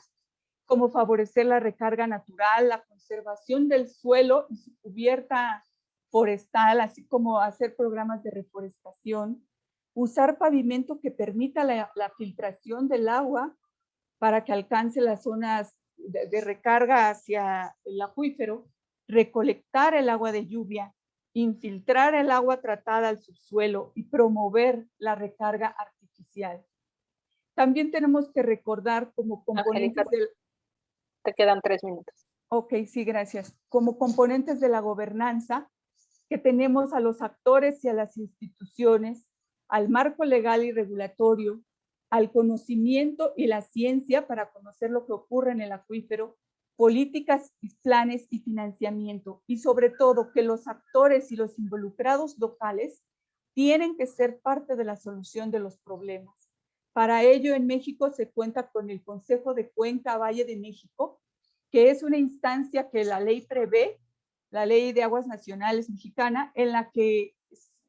como favorecer la recarga natural, la conservación del suelo y su cubierta forestal, así como hacer programas de reforestación, usar pavimento que permita la filtración del agua para que alcance las zonas de recarga hacia el acuífero, recolectar el agua de lluvia, infiltrar el agua tratada al subsuelo y promover la recarga artificial. También tenemos que recordar como componentes Angélica, te quedan 3 minutos. Ok, sí, gracias. Como componentes de la gobernanza, que tenemos a los actores y a las instituciones, al marco legal y regulatorio, al conocimiento y la ciencia para conocer lo que ocurre en el acuífero, políticas, planes y financiamiento, y sobre todo que los actores y los involucrados locales tienen que ser parte de la solución de los problemas. Para ello, en México se cuenta con el Consejo de Cuenca Valle de México, que es una instancia que la ley prevé, la Ley de Aguas Nacionales mexicana, en la que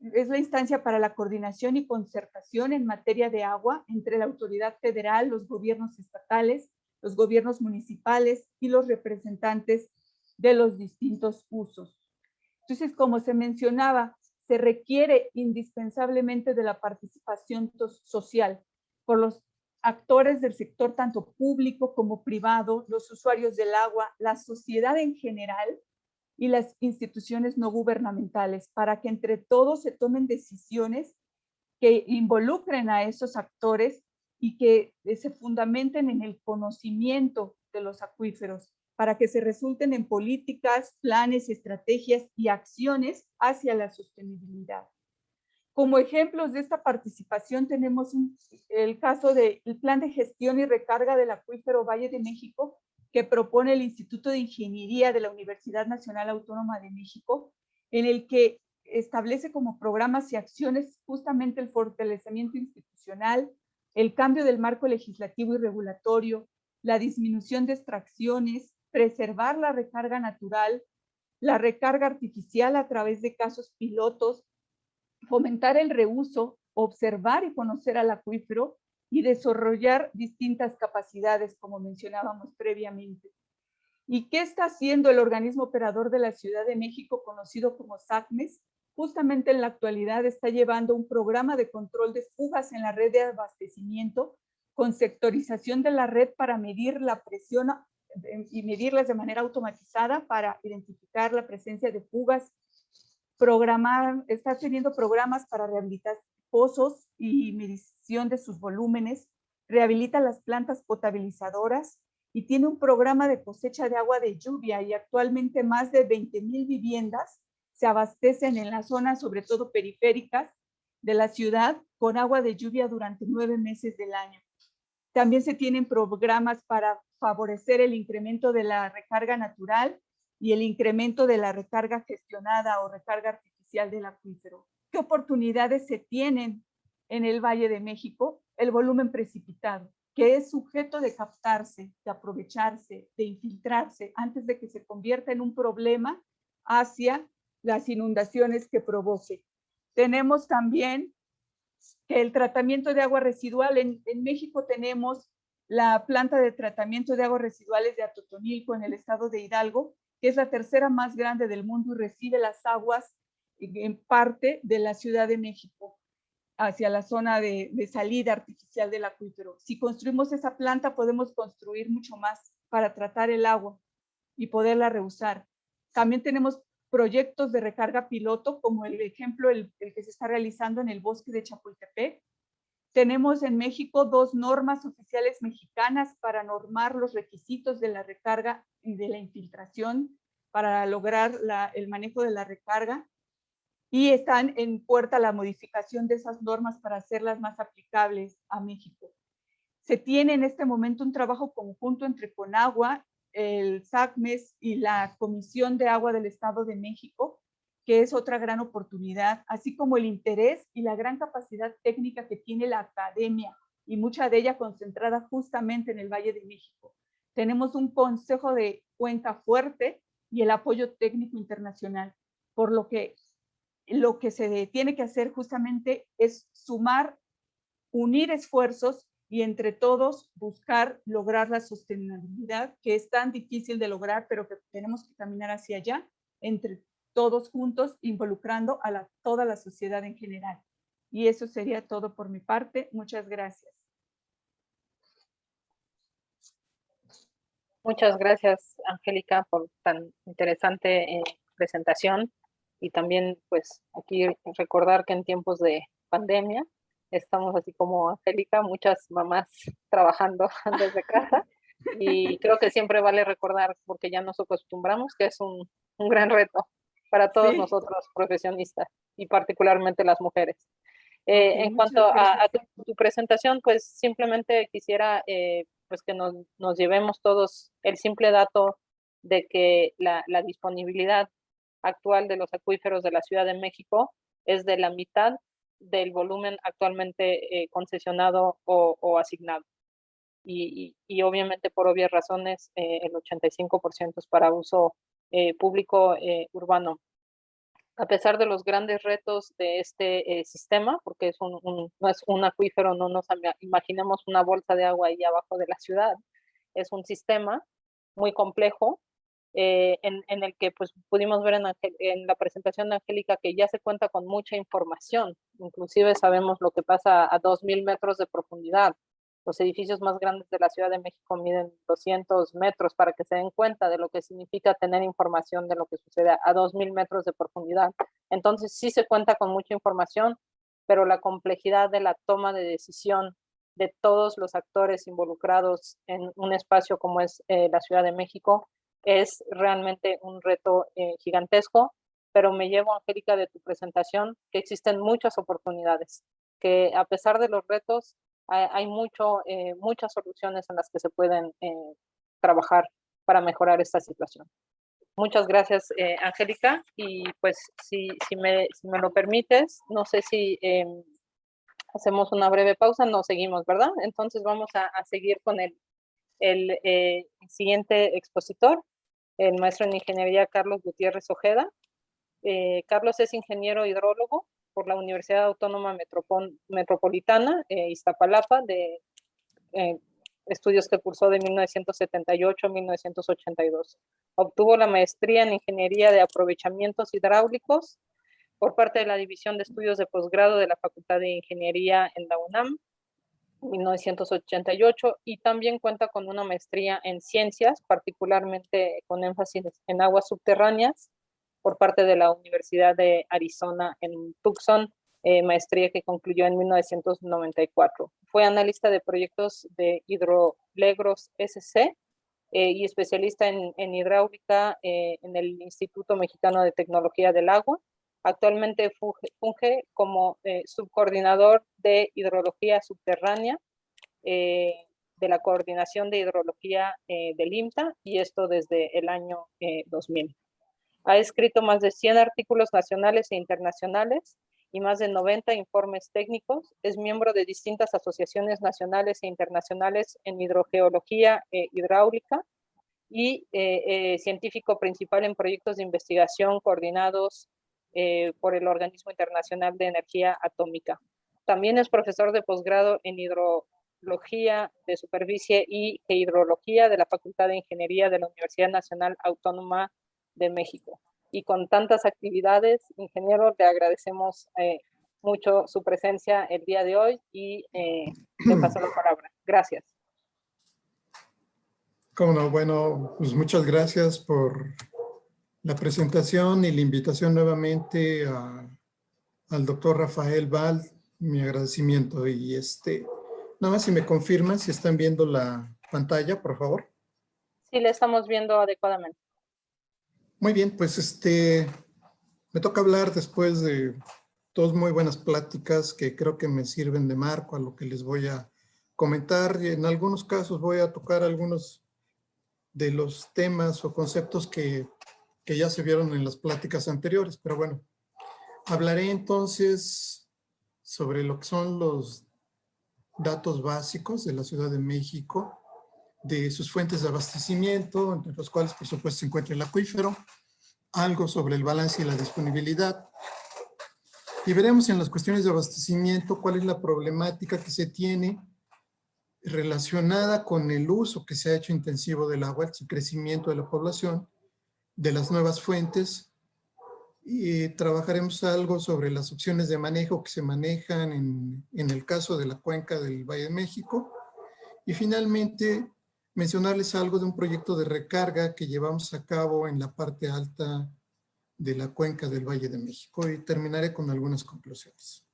es la instancia para la coordinación y concertación en materia de agua entre la autoridad federal, los gobiernos estatales, los gobiernos municipales y los representantes de los distintos usos. Entonces, como se mencionaba, se requiere indispensablemente de la participación social por los actores del sector tanto público como privado, los usuarios del agua, la sociedad en general y las instituciones no gubernamentales, para que entre todos se tomen decisiones que involucren a esos actores y que se fundamenten en el conocimiento de los acuíferos, para que se resulten en políticas, planes, estrategias y acciones hacia la sostenibilidad. Como ejemplos de esta participación tenemos el caso del Plan de Gestión y Recarga del Acuífero Valle de México, que propone el Instituto de Ingeniería de la Universidad Nacional Autónoma de México, en el que establece como programas y acciones justamente el fortalecimiento institucional, el cambio del marco legislativo y regulatorio, la disminución de extracciones, preservar la recarga natural, la recarga artificial a través de casos pilotos, fomentar el reuso, observar y conocer al acuífero y desarrollar distintas capacidades, como mencionábamos previamente. ¿Y qué está haciendo el organismo operador de la Ciudad de México, conocido como SACMES? Justamente en la actualidad está llevando un programa de control de fugas en la red de abastecimiento, con sectorización de la red para medir la presión y medirlas de manera automatizada para identificar la presencia de fugas. Está teniendo programas para rehabilitar pozos y medición de sus volúmenes, rehabilita las plantas potabilizadoras y tiene un programa de cosecha de agua de lluvia, y actualmente más de 20,000 viviendas se abastecen en las zonas, sobre todo periféricas de la ciudad, con agua de lluvia durante 9 meses del año. También se tienen programas para favorecer el incremento de la recarga natural y el incremento de la recarga gestionada o recarga artificial del acuífero. ¿Qué oportunidades se tienen en el Valle de México? El volumen precipitado, que es sujeto de captarse, de aprovecharse, de infiltrarse, antes de que se convierta en un problema hacia las inundaciones que provoque. Tenemos también que el tratamiento de agua residual. En México tenemos la planta de tratamiento de aguas residuales de Atotonilco en el estado de Hidalgo, que es la tercera más grande del mundo y recibe las aguas en parte de la Ciudad de México hacia la zona de salida artificial del acuífero. Si construimos esa planta, podemos construir mucho más para tratar el agua y poderla reusar. También tenemos proyectos de recarga piloto, como el ejemplo, el que se está realizando en el bosque de Chapultepec. Tenemos en México 2 normas oficiales mexicanas para normar los requisitos de la recarga y de la infiltración para lograr el manejo de la recarga, y están en puerta la modificación de esas normas para hacerlas más aplicables a México. Se tiene en este momento un trabajo conjunto entre Conagua, el SACMES y la Comisión de Agua del Estado de México, que es otra gran oportunidad, así como el interés y la gran capacidad técnica que tiene la academia, y mucha de ella concentrada justamente en el Valle de México. Tenemos un consejo de cuenca fuerte y el apoyo técnico internacional, por lo que se tiene que hacer justamente es sumar, unir esfuerzos y entre todos buscar lograr la sostenibilidad, que es tan difícil de lograr, pero que tenemos que caminar hacia allá, entre todos juntos, involucrando a toda la sociedad en general. Y eso sería todo por mi parte. Muchas gracias. Muchas gracias, Angélica, por tan interesante presentación. Y también, pues, aquí recordar que en tiempos de pandemia estamos así como Angélica, muchas mamás trabajando desde casa. Y creo que siempre vale recordar, porque ya nos acostumbramos, que es un gran reto para todos nosotros profesionistas y particularmente las mujeres. En cuanto a tu presentación, pues simplemente quisiera pues que nos llevemos todos el simple dato de que la disponibilidad actual de los acuíferos de la Ciudad de México es de la mitad del volumen actualmente concesionado o asignado. Y obviamente por obvias razones el 85% es para uso público urbano. A pesar de los grandes retos de este sistema, porque no es un acuífero, no nos imaginemos una bolsa de agua ahí abajo de la ciudad, es un sistema muy complejo en el que pues, pudimos ver en la presentación de Angélica que ya se cuenta con mucha información, inclusive sabemos lo que pasa a 2.000 metros de profundidad. Los edificios más grandes de la Ciudad de México miden 200 metros para que se den cuenta de lo que significa tener información de lo que sucede a 2.000 metros de profundidad. Entonces sí se cuenta con mucha información, pero la complejidad de la toma de decisión de todos los actores involucrados en un espacio como es la Ciudad de México es realmente un reto gigantesco, pero me llevo, Angélica, de tu presentación que existen muchas oportunidades, que a pesar de los retos hay muchas soluciones en las que se pueden trabajar para mejorar esta situación. Muchas gracias, Angélica, y pues si me lo permites, no sé si hacemos una breve pausa, no seguimos, ¿verdad? Entonces vamos a seguir con el siguiente expositor, el maestro en ingeniería Carlos Gutiérrez Ojeda. Carlos es ingeniero hidrólogo por la Universidad Autónoma Metropolitana, Iztapalapa, de estudios que cursó de 1978 a 1982. Obtuvo la maestría en Ingeniería de Aprovechamientos Hidráulicos por parte de la División de Estudios de Posgrado de la Facultad de Ingeniería en la UNAM, 1988, y también cuenta con una maestría en Ciencias, particularmente con énfasis en aguas subterráneas, por parte de la Universidad de Arizona en Tucson, maestría que concluyó en 1994. Fue analista de proyectos de Hidrolegros SC y especialista en hidráulica en el Instituto Mexicano de Tecnología del Agua. Actualmente funge como subcoordinador de hidrología subterránea de la Coordinación de Hidrología del IMTA, y esto desde el año 2000. Ha escrito más de 100 artículos nacionales e internacionales y más de 90 informes técnicos. Es miembro de distintas asociaciones nacionales e internacionales en hidrogeología hidráulica y científico principal en proyectos de investigación coordinados por el Organismo Internacional de Energía Atómica. También es profesor de posgrado en hidrología de superficie y hidrología de la Facultad de Ingeniería de la Universidad Nacional Autónoma de México. Y con tantas actividades, ingeniero, le agradecemos mucho su presencia el día de hoy y le paso la palabra. Gracias. Cómo no, bueno, pues muchas gracias por la presentación y la invitación nuevamente al doctor Rafael Val, mi agradecimiento. Y nada más si me confirman si están viendo la pantalla, por favor. Sí, le estamos viendo adecuadamente. Muy bien, pues me toca hablar después de dos muy buenas pláticas que creo que me sirven de marco a lo que les voy a comentar. Y en algunos casos voy a tocar algunos de los temas o conceptos que ya se vieron en las pláticas anteriores, pero bueno, hablaré entonces sobre lo que son los datos básicos de la Ciudad de México, de sus fuentes de abastecimiento, entre los cuales por supuesto se encuentra el acuífero, algo sobre el balance y la disponibilidad. Y veremos en las cuestiones de abastecimiento cuál es la problemática que se tiene relacionada con el uso que se ha hecho intensivo del agua, el crecimiento de la población, de las nuevas fuentes, y trabajaremos algo sobre las opciones de manejo que se manejan en el caso de la cuenca del Valle de México, y finalmente mencionarles algo de un proyecto de recarga que llevamos a cabo en la parte alta de la cuenca del Valle de México, y terminaré con algunas conclusiones.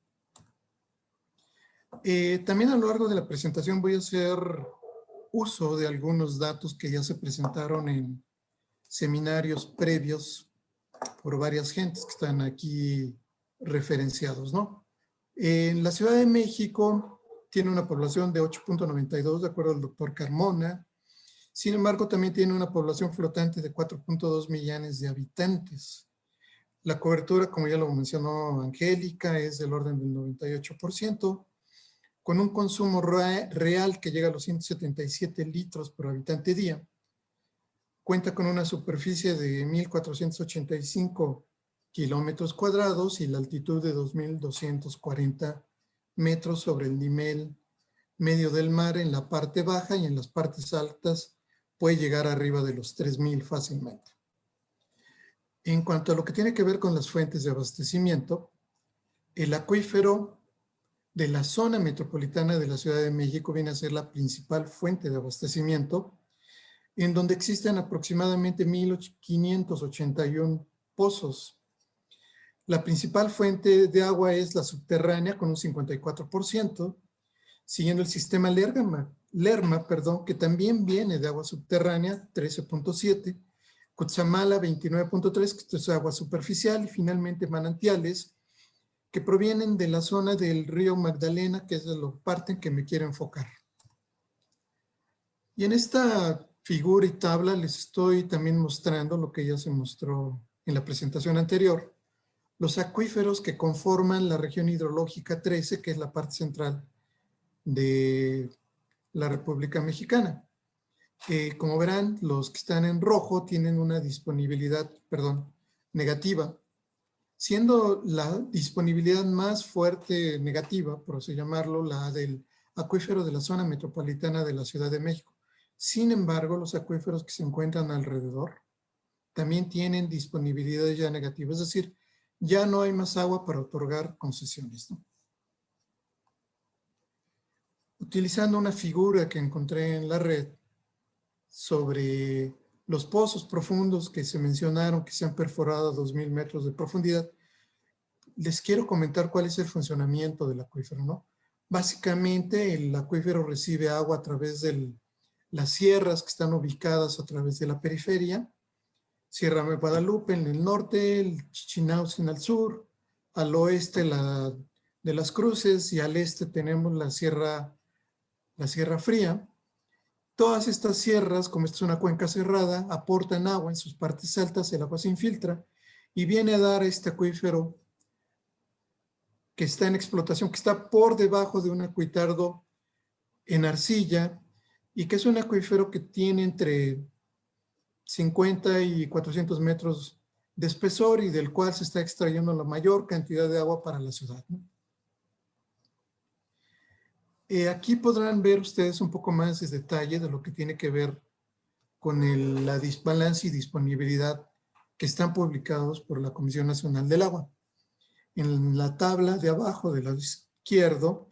También a lo largo de la presentación voy a hacer uso de algunos datos que ya se presentaron en seminarios previos por varias gentes que están aquí referenciados, ¿no? En la Ciudad de México tiene una población de 8.92, de acuerdo al doctor Carmona. Sin embargo, también tiene una población flotante de 4.2 millones de habitantes. La cobertura, como ya lo mencionó Angélica, es del orden del 98%, con un consumo real que llega a los 177 litros por habitante día. Cuenta con una superficie de 1.485 kilómetros cuadrados y la altitud de 2.240 metros sobre el nivel medio del mar en la parte baja, y en las partes altas puede llegar arriba de los 3.000 fácilmente. En cuanto a lo que tiene que ver con las fuentes de abastecimiento, el acuífero de la zona metropolitana de la Ciudad de México viene a ser la principal fuente de abastecimiento, en donde existen aproximadamente 1.581 pozos. La principal fuente de agua es la subterránea, con un 54%, siguiendo el sistema Lerma, que también viene de agua subterránea, 13.7%, Cutzamala, 29.3%, que esto es agua superficial, y finalmente manantiales, que provienen de la zona del río Magdalena, que es de la parte en que me quiero enfocar. Y en esta figura y tabla les estoy también mostrando lo que ya se mostró en la presentación anterior, los acuíferos que conforman la región hidrológica 13, que es la parte central de la República Mexicana. Como verán, los que están en rojo tienen una disponibilidad, negativa, siendo la disponibilidad más fuerte negativa, por así llamarlo, la del acuífero de la zona metropolitana de la Ciudad de México. Sin embargo, los acuíferos que se encuentran alrededor también tienen disponibilidad ya negativa, es decir, ya no hay más agua para otorgar concesiones, ¿no? Utilizando una figura que encontré en la red sobre los pozos profundos que se mencionaron, que se han perforado a 2.000 metros de profundidad, les quiero comentar cuál es el funcionamiento del acuífero, ¿no? Básicamente, el acuífero recibe agua a través de las sierras que están ubicadas a través de la periferia, Sierra de Guadalupe en el norte, el Chichinautzin al sur, al oeste de las Cruces, y al este tenemos la Sierra Fría. Todas estas sierras, como esta es una cuenca cerrada, aportan agua en sus partes altas, el agua se infiltra y viene a dar este acuífero que está en explotación, que está por debajo de un acuitardo en arcilla, y que es un acuífero que tiene entre 50 y 400 metros de espesor, y del cual se está extrayendo la mayor cantidad de agua para la ciudad, ¿no? Aquí podrán ver ustedes un poco más de detalle de lo que tiene que ver con la balance y disponibilidad que están publicados por la Comisión Nacional del Agua. En la tabla de abajo del lado izquierdo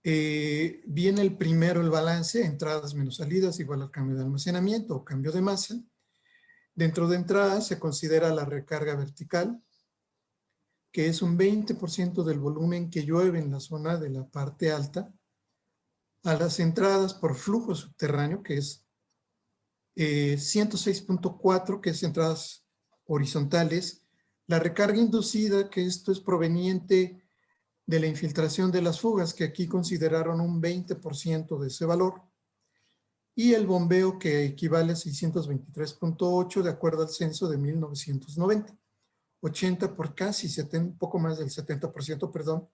viene el primero, el balance, entradas menos salidas igual al cambio de almacenamiento o cambio de masa. Dentro de entradas se considera la recarga vertical, que es un 20% del volumen que llueve en la zona de la parte alta, a las entradas por flujo subterráneo, que es 106.4, que es entradas horizontales, la recarga inducida, que esto es proveniente de la infiltración de las fugas, que aquí consideraron un 20% de ese valor, y el bombeo, que equivale a 623.8 de acuerdo al censo de 1990. 80 por casi, un poco más del 70%, perdón,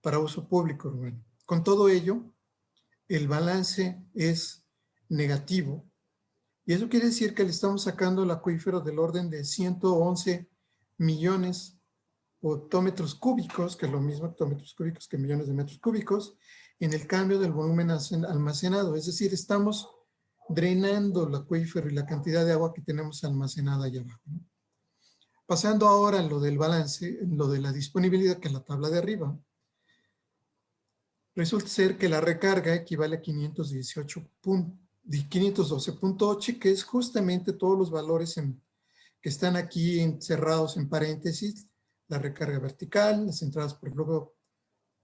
para uso público urbano. Con todo ello, el balance es negativo, y eso quiere decir que le estamos sacando el acuífero del orden de 111 millones de hectómetros cúbicos, que es lo mismo hectómetros cúbicos que millones de metros cúbicos, en el cambio del volumen almacenado. Es decir, estamos drenando el acuífero y la cantidad de agua que tenemos almacenada allá abajo, ¿no? Pasando ahora a lo del balance, lo de la disponibilidad, que es la tabla de arriba, resulta ser que la recarga equivale a 512.8, que es justamente todos los valores que están aquí encerrados en paréntesis: la recarga vertical, las entradas por flujo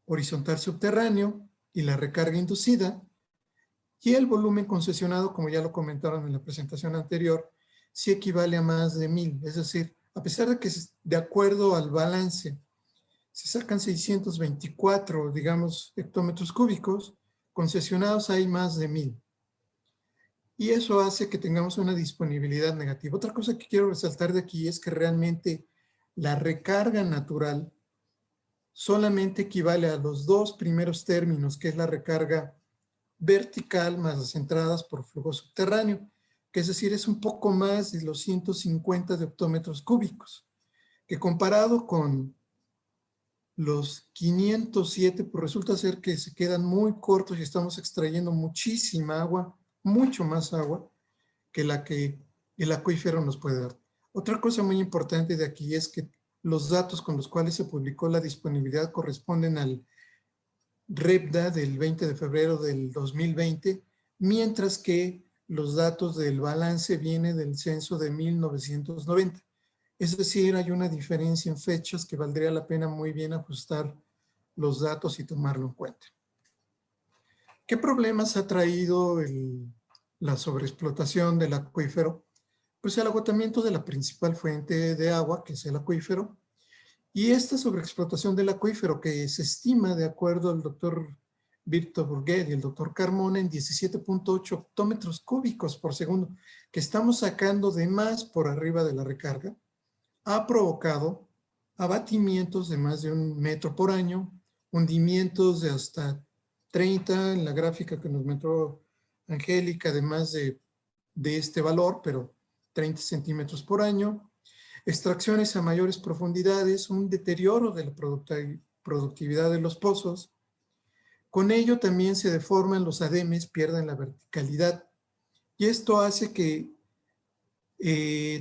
horizontal subterráneo y la recarga inducida. Y el volumen concesionado, como ya lo comentaron en la presentación anterior, sí equivale a más de 1000. Es decir, a pesar de que de acuerdo al balance se sacan 624, digamos, hectómetros cúbicos, concesionados hay más de 1000. Y eso hace que tengamos una disponibilidad negativa. Otra cosa que quiero resaltar de aquí es que realmente la recarga natural solamente equivale a los dos primeros términos, que es la recarga vertical más las entradas por flujo subterráneo, que es decir, es un poco más de los 150 de hectómetros cúbicos, que comparado con los 507, pues resulta ser que se quedan muy cortos y estamos extrayendo muchísima agua, mucho más agua que la que el acuífero nos puede dar. Otra cosa muy importante de aquí es que los datos con los cuales se publicó la disponibilidad corresponden al REPDA del 20 de febrero del 2020, mientras que los datos del balance vienen del censo de 1990. Es decir, hay una diferencia en fechas que valdría la pena muy bien ajustar los datos y tomarlo en cuenta. ¿Qué problemas ha traído la sobreexplotación del acuífero? Pues el agotamiento de la principal fuente de agua, que es el acuífero, y esta sobreexplotación del acuífero, que se estima, de acuerdo al doctor Víctor Burguet y el doctor Carmona, en 17.8 hectómetros cúbicos por segundo, que estamos sacando de más por arriba de la recarga, ha provocado abatimientos de más de 1 metro por año, hundimientos de hasta 30, en la gráfica que nos mostró Angélica, de más de este valor, pero 30 centímetros por año, extracciones a mayores profundidades, un deterioro de la productividad de los pozos. Con ello también se deforman los ademes, pierden la verticalidad, y esto hace que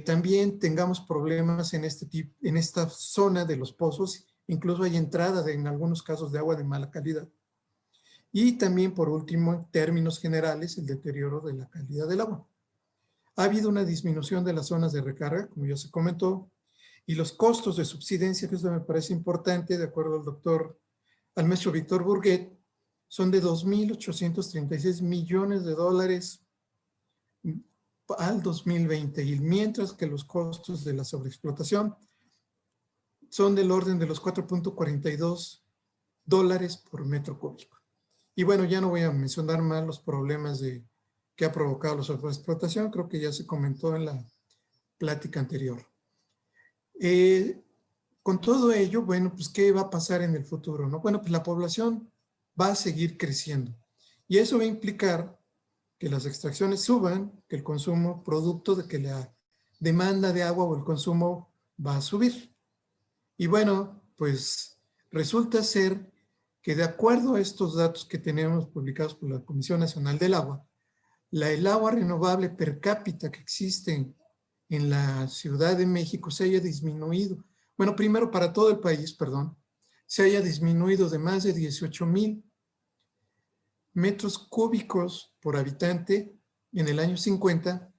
también tengamos problemas en esta zona de los pozos. Incluso hay entrada en algunos casos de agua de mala calidad. Y también, por último, en términos generales, el deterioro de la calidad del agua. Ha habido una disminución de las zonas de recarga, como ya se comentó, y los costos de subsidencia, que eso me parece importante, de acuerdo al maestro Víctor Burguet, son de 2.836 millones de dólares al 2020, y mientras que los costos de la sobreexplotación son del orden de los 4.42 dólares por metro cúbico. Y bueno, ya no voy a mencionar más los problemas que ha provocado la sobreexplotación, creo que ya se comentó en la plática anterior. Con todo ello, bueno, pues ¿qué va a pasar en el futuro, no? Bueno, pues la población va a seguir creciendo, y eso va a implicar que las extracciones suban, que el consumo, producto de que la demanda de agua o el consumo va a subir. Y bueno, pues resulta ser que de acuerdo a estos datos que tenemos publicados por la Comisión Nacional del Agua, el agua renovable per cápita que existe en la Ciudad de México se haya disminuido. Bueno, primero para todo el país, perdón, se haya disminuido de más de 18,000 metros cúbicos por habitante en el año 50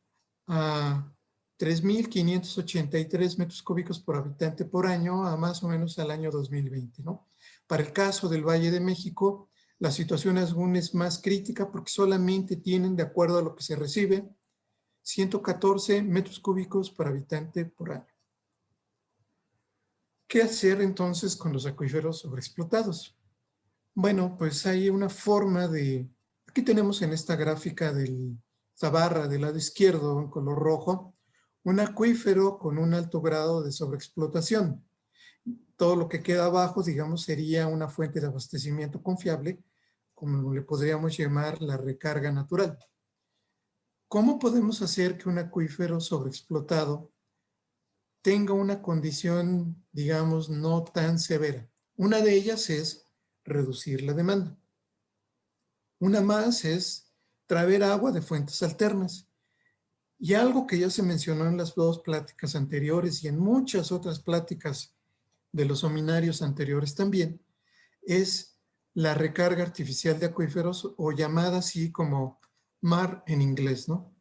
a 3.583 metros cúbicos por habitante por año a más o menos al año 2020, ¿no? Para el caso del Valle de México, la situación aún es más crítica porque solamente tienen, de acuerdo a lo que se recibe, 114 metros cúbicos por habitante por año. ¿Qué hacer entonces con los acuíferos sobreexplotados? Bueno, pues hay una forma de... Aquí tenemos en esta gráfica de esta barra del lado izquierdo en color rojo, un acuífero con un alto grado de sobreexplotación. Todo lo que queda abajo, digamos, sería una fuente de abastecimiento confiable, como le podríamos llamar la recarga natural. ¿Cómo podemos hacer que un acuífero sobreexplotado tenga una condición, digamos, no tan severa? Una de ellas es reducir la demanda. Una más es traer agua de fuentes alternas. Y algo que ya se mencionó en las dos pláticas anteriores y en muchas otras pláticas de los seminarios anteriores también, es la recarga artificial de acuíferos, o llamada así como MAR en inglés, ¿no?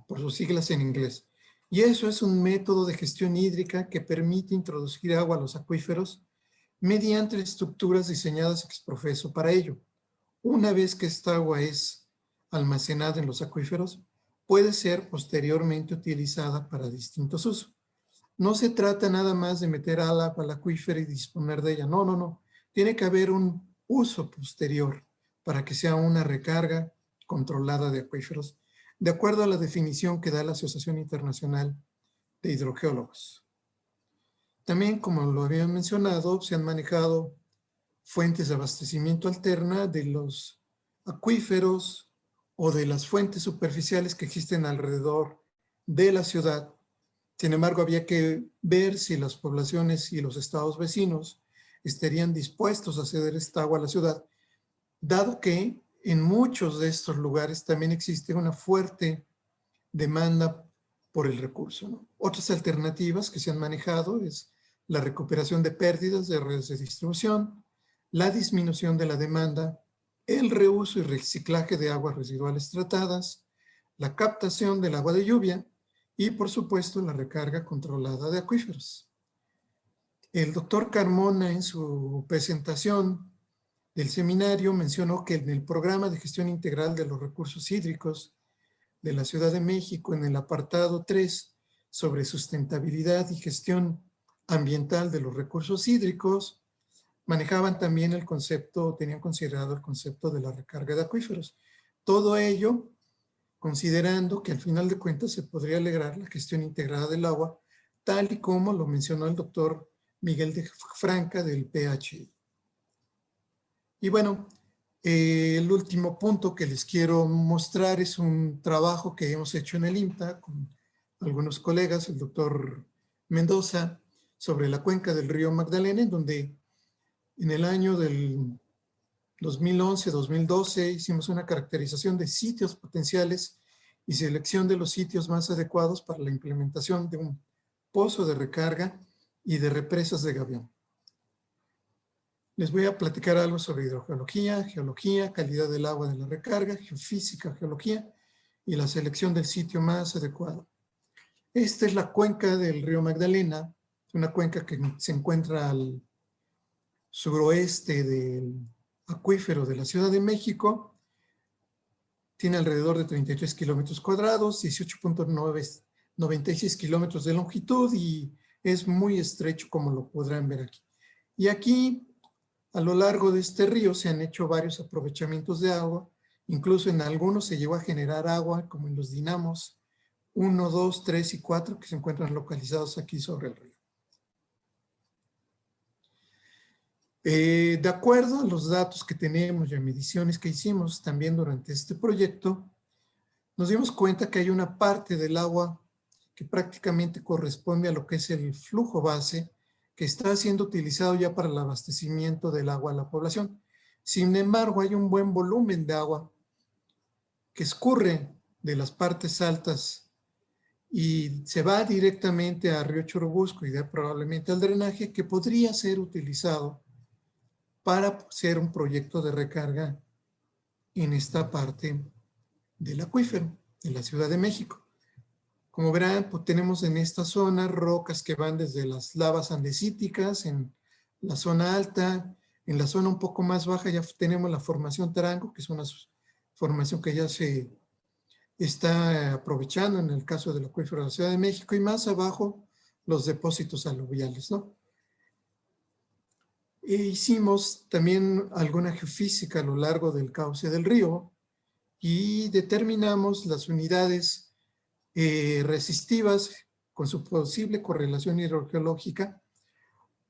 Por sus siglas en inglés. Y eso es un método de gestión hídrica que permite introducir agua a los acuíferos mediante estructuras diseñadas ex profeso para ello. Una vez que esta agua es almacenada en los acuíferos, puede ser posteriormente utilizada para distintos usos. No se trata nada más de meter agua al acuífero y disponer de ella. No, no, no. Tiene que haber un uso posterior para que sea una recarga controlada de acuíferos, de acuerdo a la definición que da la Asociación Internacional de Hidrogeólogos. También, como lo había mencionado, se han manejado fuentes de abastecimiento alterna de los acuíferos o de las fuentes superficiales que existen alrededor de la ciudad. Sin embargo, había que ver si las poblaciones y los estados vecinos estarían dispuestos a ceder esta agua a la ciudad, dado que en muchos de estos lugares también existe una fuerte demanda por el recurso, ¿no? Otras alternativas que se han manejado es la recuperación de pérdidas de redes de distribución, la disminución de la demanda, el reuso y reciclaje de aguas residuales tratadas, la captación del agua de lluvia y, por supuesto, la recarga controlada de acuíferos. El doctor Carmona, en su presentación del seminario, mencionó que en el programa de gestión integral de los recursos hídricos de la Ciudad de México, en el apartado 3 sobre sustentabilidad y gestión ambiental de los recursos hídricos, manejaban también el concepto, tenían considerado el concepto de la recarga de acuíferos. Todo ello considerando que al final de cuentas se podría lograr la gestión integrada del agua, tal y como lo mencionó el doctor Miguel de Franca del PHI. Y bueno, el último punto que les quiero mostrar es un trabajo que hemos hecho en el IMTA con algunos colegas, el doctor Mendoza, sobre la cuenca del río Magdalena, en donde en el año del 2011-2012 hicimos una caracterización de sitios potenciales y selección de los sitios más adecuados para la implementación de un pozo de recarga y de represas de gavión. Les voy a platicar algo sobre hidrogeología, geología, calidad del agua de la recarga, geofísica, geología y la selección del sitio más adecuado. Esta es la cuenca del río Magdalena, una cuenca que se encuentra al suroeste del acuífero de la Ciudad de México. Tiene alrededor de 33 kilómetros cuadrados, 18.96 kilómetros de longitud y es muy estrecho, como lo podrán ver aquí. Y aquí, a lo largo de este río, se han hecho varios aprovechamientos de agua. Incluso en algunos se llegó a generar agua, como en los dinamos 1, 2, 3 y 4, que se encuentran localizados aquí sobre el río. De acuerdo a los datos que tenemos y a mediciones que hicimos también durante este proyecto, nos dimos cuenta que hay una parte del agua que prácticamente corresponde a lo que es el flujo base, que está siendo utilizado ya para el abastecimiento del agua a la población. Sin embargo, hay un buen volumen de agua que escurre de las partes altas y se va directamente a Río Churubusco y probablemente al drenaje, que podría ser utilizado para hacer un proyecto de recarga en esta parte del acuífero de la Ciudad de México. Como verán, pues tenemos en esta zona rocas que van desde las lavas andesíticas, en la zona alta, en la zona un poco más baja ya tenemos la formación Tarango, que es una formación que ya se está aprovechando en el caso del acuífero de la Ciudad de México, y más abajo los depósitos aluviales, ¿no? Hicimos también alguna geofísica a lo largo del cauce del río y determinamos las unidades resistivas con su posible correlación hidrogeológica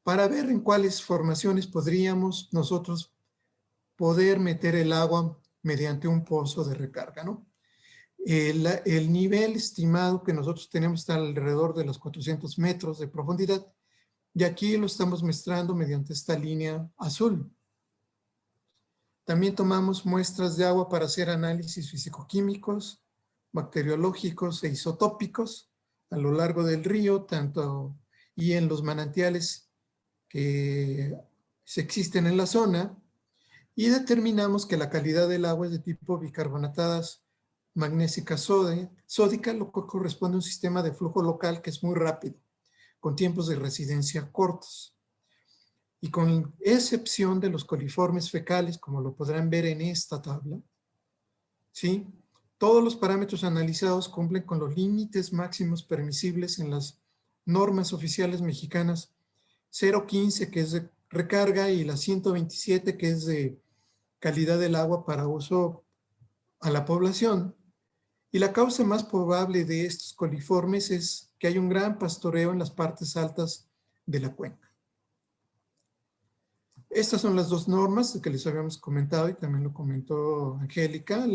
para ver en cuáles formaciones podríamos nosotros poder meter el agua mediante un pozo de recarga, ¿no? El nivel estimado que nosotros tenemos está alrededor de los 400 metros de profundidad y aquí lo estamos mostrando mediante esta línea azul. También tomamos muestras de agua para hacer análisis físico-químicos, bacteriológicos e isotópicos a lo largo del río, tanto y en los manantiales que existen en la zona, y determinamos que la calidad del agua es de tipo bicarbonatadas magnésica sódica, lo que corresponde a un sistema de flujo local que es muy rápido, con tiempos de residencia cortos. Y con excepción de los coliformes fecales, como lo podrán ver en esta tabla, ¿sí? Todos los parámetros analizados cumplen con los límites máximos permisibles en las normas oficiales mexicanas 015, que es de recarga, y la 127, que es de calidad del agua para uso a la población. Y la causa más probable de estos coliformes es que hay un gran pastoreo en las partes altas de la cuenca. Estas son las dos normas que les habíamos comentado y también lo comentó Angélica,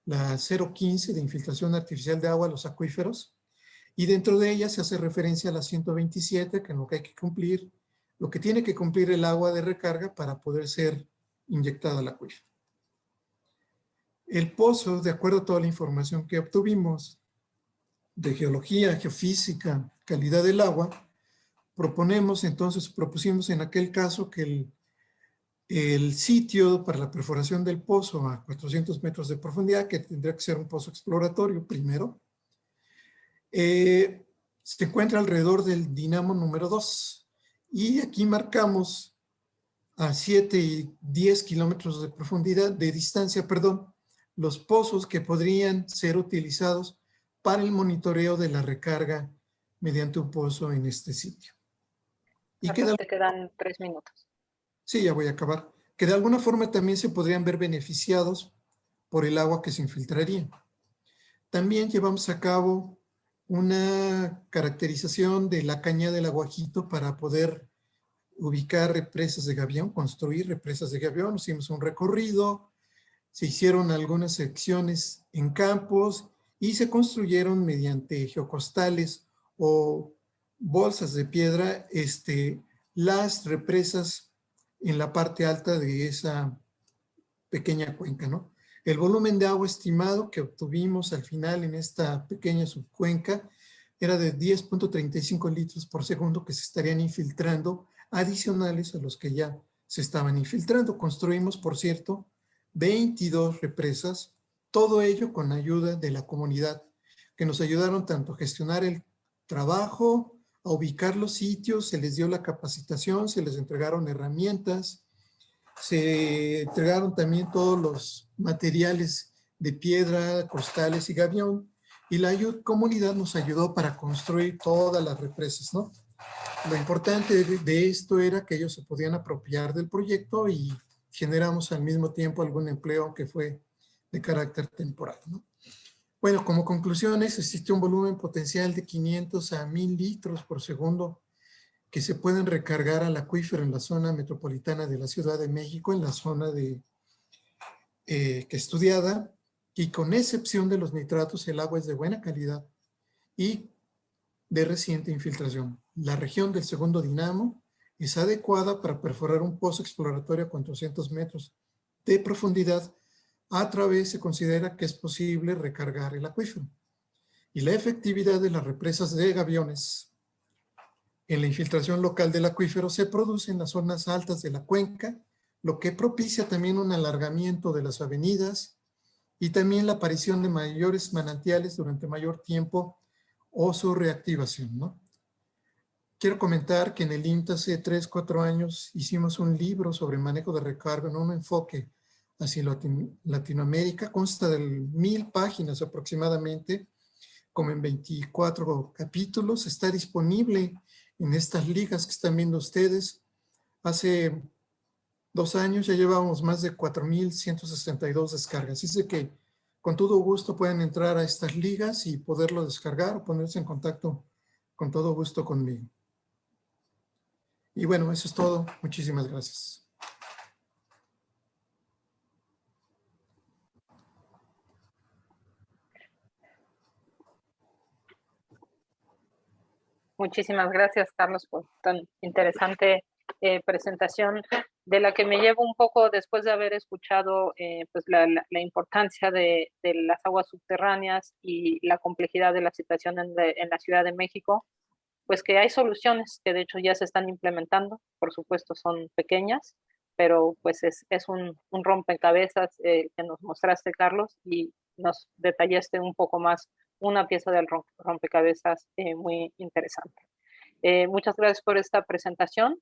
la 015 de infiltración artificial de agua a los acuíferos, y dentro de ella se hace referencia a la 127, que es lo que hay que cumplir, lo que tiene que cumplir el agua de recarga para poder ser inyectada al acuífero. El pozo, de acuerdo a toda la información que obtuvimos de geología, geofísica, calidad del agua, propusimos en aquel caso que el sitio para la perforación del pozo a 400 metros de profundidad, que tendría que ser un pozo exploratorio primero, se encuentra alrededor del dinamo número 2. Y aquí marcamos a 7 y 10 kilómetros de profundidad, de distancia, perdón, los pozos que podrían ser utilizados para el monitoreo de la recarga mediante un pozo en este sitio. Y te quedan 3 minutos. Sí, ya voy a acabar. Que de alguna forma también se podrían ver beneficiados por el agua que se infiltraría. También llevamos a cabo una caracterización de la cañada del Aguajito para poder ubicar represas de gavión, construir represas de gavión. Hicimos un recorrido, se hicieron algunas secciones en campos y se construyeron mediante geocostales o bolsas de piedra las represas en la parte alta de esa pequeña cuenca, ¿no? El volumen de agua estimado que obtuvimos al final en esta pequeña subcuenca era de 10.35 litros por segundo que se estarían infiltrando, adicionales a los que ya se estaban infiltrando. Construimos, por cierto, 22 represas, todo ello con ayuda de la comunidad, que nos ayudaron tanto a gestionar el trabajo, a ubicar los sitios, se les dio la capacitación, se les entregaron herramientas, se entregaron también todos los materiales de piedra, costales y gavión, y la comunidad nos ayudó para construir todas las represas, ¿no? Lo importante de esto era que ellos se podían apropiar del proyecto y generamos al mismo tiempo algún empleo que fue de carácter temporal, ¿no? Bueno, como conclusiones, existe un volumen potencial de 500 a 1000 litros por segundo que se pueden recargar al acuífero en la zona metropolitana de la Ciudad de México, en la zona que estudiada, y con excepción de los nitratos, el agua es de buena calidad y de reciente infiltración. La región del segundo dinamo es adecuada para perforar un pozo exploratorio a 400 metros de profundidad. A través se considera que es posible recargar el acuífero. Y la efectividad de las represas de gaviones en la infiltración local del acuífero se produce en las zonas altas de la cuenca, lo que propicia también un alargamiento de las avenidas y también la aparición de mayores manantiales durante mayor tiempo o su reactivación, ¿no? Quiero comentar que en el INTA hace 3-4 años hicimos un libro sobre manejo de recarga en un enfoque hacia Latinoamérica. Consta de 1000 páginas aproximadamente, como en 24 capítulos. Está disponible en estas ligas que están viendo ustedes. Hace 2 años ya llevamos más de 4,162 descargas. Así que con todo gusto pueden entrar a estas ligas y poderlo descargar o ponerse en contacto con todo gusto conmigo. Y bueno, eso es todo. Muchísimas gracias. Muchísimas gracias, Carlos, por tan interesante presentación, de la que me llevo un poco después de haber escuchado pues la importancia de las aguas subterráneas y la complejidad de la situación en la Ciudad de México, pues que hay soluciones que de hecho ya se están implementando, por supuesto son pequeñas, pero pues es un rompecabezas que nos mostraste, Carlos, y nos detallaste un poco más una pieza del rompecabezas muy interesante. Muchas gracias por esta presentación.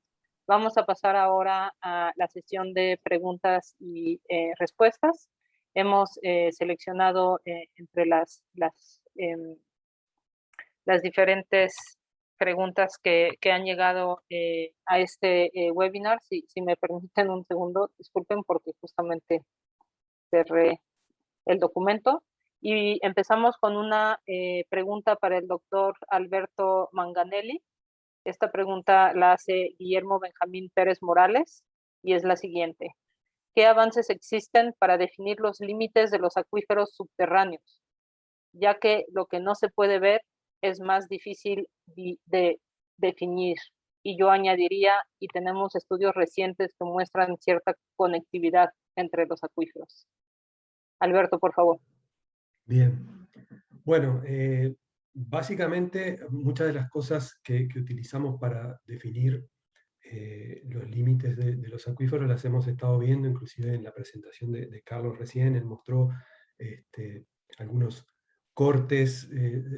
Vamos a pasar ahora a la sesión de preguntas y respuestas. Hemos seleccionado entre las diferentes preguntas que han llegado a este webinar. Si me permiten un segundo, disculpen porque justamente cerré el documento. Y empezamos con una pregunta para el doctor Alberto Manganelli. Esta pregunta la hace Guillermo Benjamín Pérez Morales y es la siguiente. ¿Qué avances existen para definir los límites de los acuíferos subterráneos? Ya que lo que no se puede ver es más difícil de definir. Y yo añadiría, y tenemos estudios recientes que muestran cierta conectividad entre los acuíferos. Alberto, por favor. Bien. Bueno, básicamente muchas de las cosas que utilizamos para definir los límites de los acuíferos las hemos estado viendo, inclusive en la presentación de Carlos recién. Él mostró algunos cortes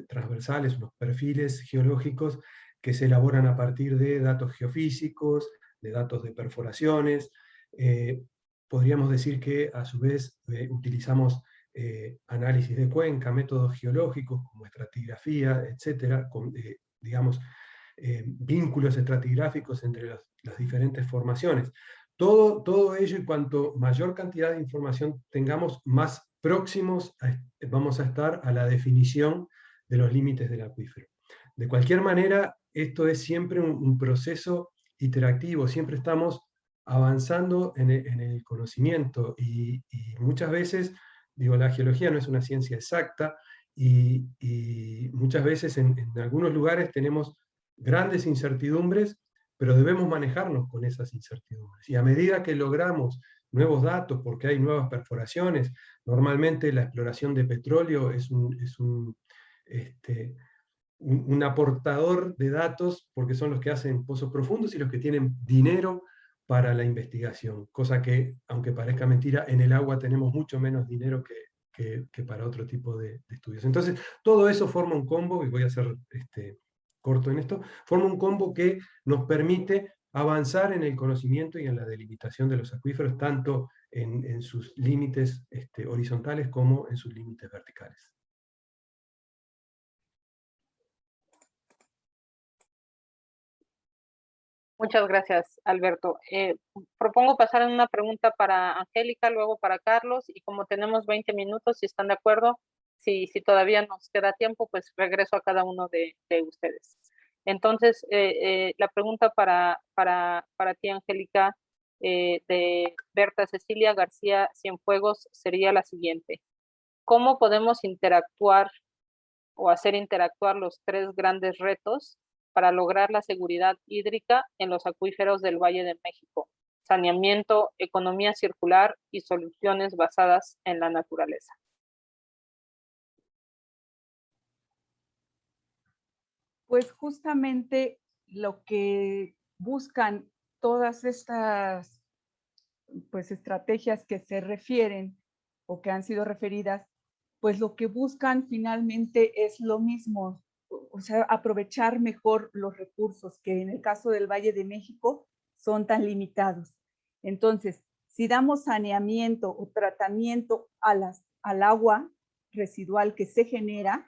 transversales, unos perfiles geológicos que se elaboran a partir de datos geofísicos, de datos de perforaciones. Podríamos decir que a su vez utilizamos análisis de cuenca, métodos geológicos como estratigrafía, etcétera, con, digamos, vínculos estratigráficos entre las diferentes formaciones. Todo ello, y cuanto mayor cantidad de información tengamos, más próximos vamos a estar a la definición de los límites del acuífero. De cualquier manera, esto es siempre un proceso iterativo, siempre estamos avanzando en el conocimiento y muchas veces, digo, la geología no es una ciencia exacta y muchas veces en algunos lugares tenemos grandes incertidumbres, pero debemos manejarnos con esas incertidumbres. Y a medida que logramos nuevos datos, porque hay nuevas perforaciones, normalmente la exploración de petróleo es un aportador de datos, porque son los que hacen pozos profundos y los que tienen dinero para la investigación, cosa que, aunque parezca mentira, en el agua tenemos mucho menos dinero que para otro tipo de estudios. Entonces, todo eso forma un combo, y voy a ser corto en esto, forma un combo que nos permite avanzar en el conocimiento y en la delimitación de los acuíferos, tanto en sus límites horizontales como en sus límites verticales. Muchas gracias, Alberto. Propongo pasar en una pregunta para Angélica, luego para Carlos, y como tenemos 20 minutos, si están de acuerdo, si todavía nos queda tiempo, pues regreso a cada uno de ustedes. Entonces, la pregunta para ti, Angélica, de Berta Cecilia García Cienfuegos sería la siguiente. ¿Cómo podemos interactuar o hacer interactuar los 3 grandes retos para lograr la seguridad hídrica en los acuíferos del Valle de México? Saneamiento, economía circular y soluciones basadas en la naturaleza. Pues justamente lo que buscan todas estas pues, estrategias que se refieren o que han sido referidas, pues lo que buscan finalmente es lo mismo, o sea, aprovechar mejor los recursos que en el caso del Valle de México son tan limitados. Entonces, si damos saneamiento o tratamiento al agua residual que se genera,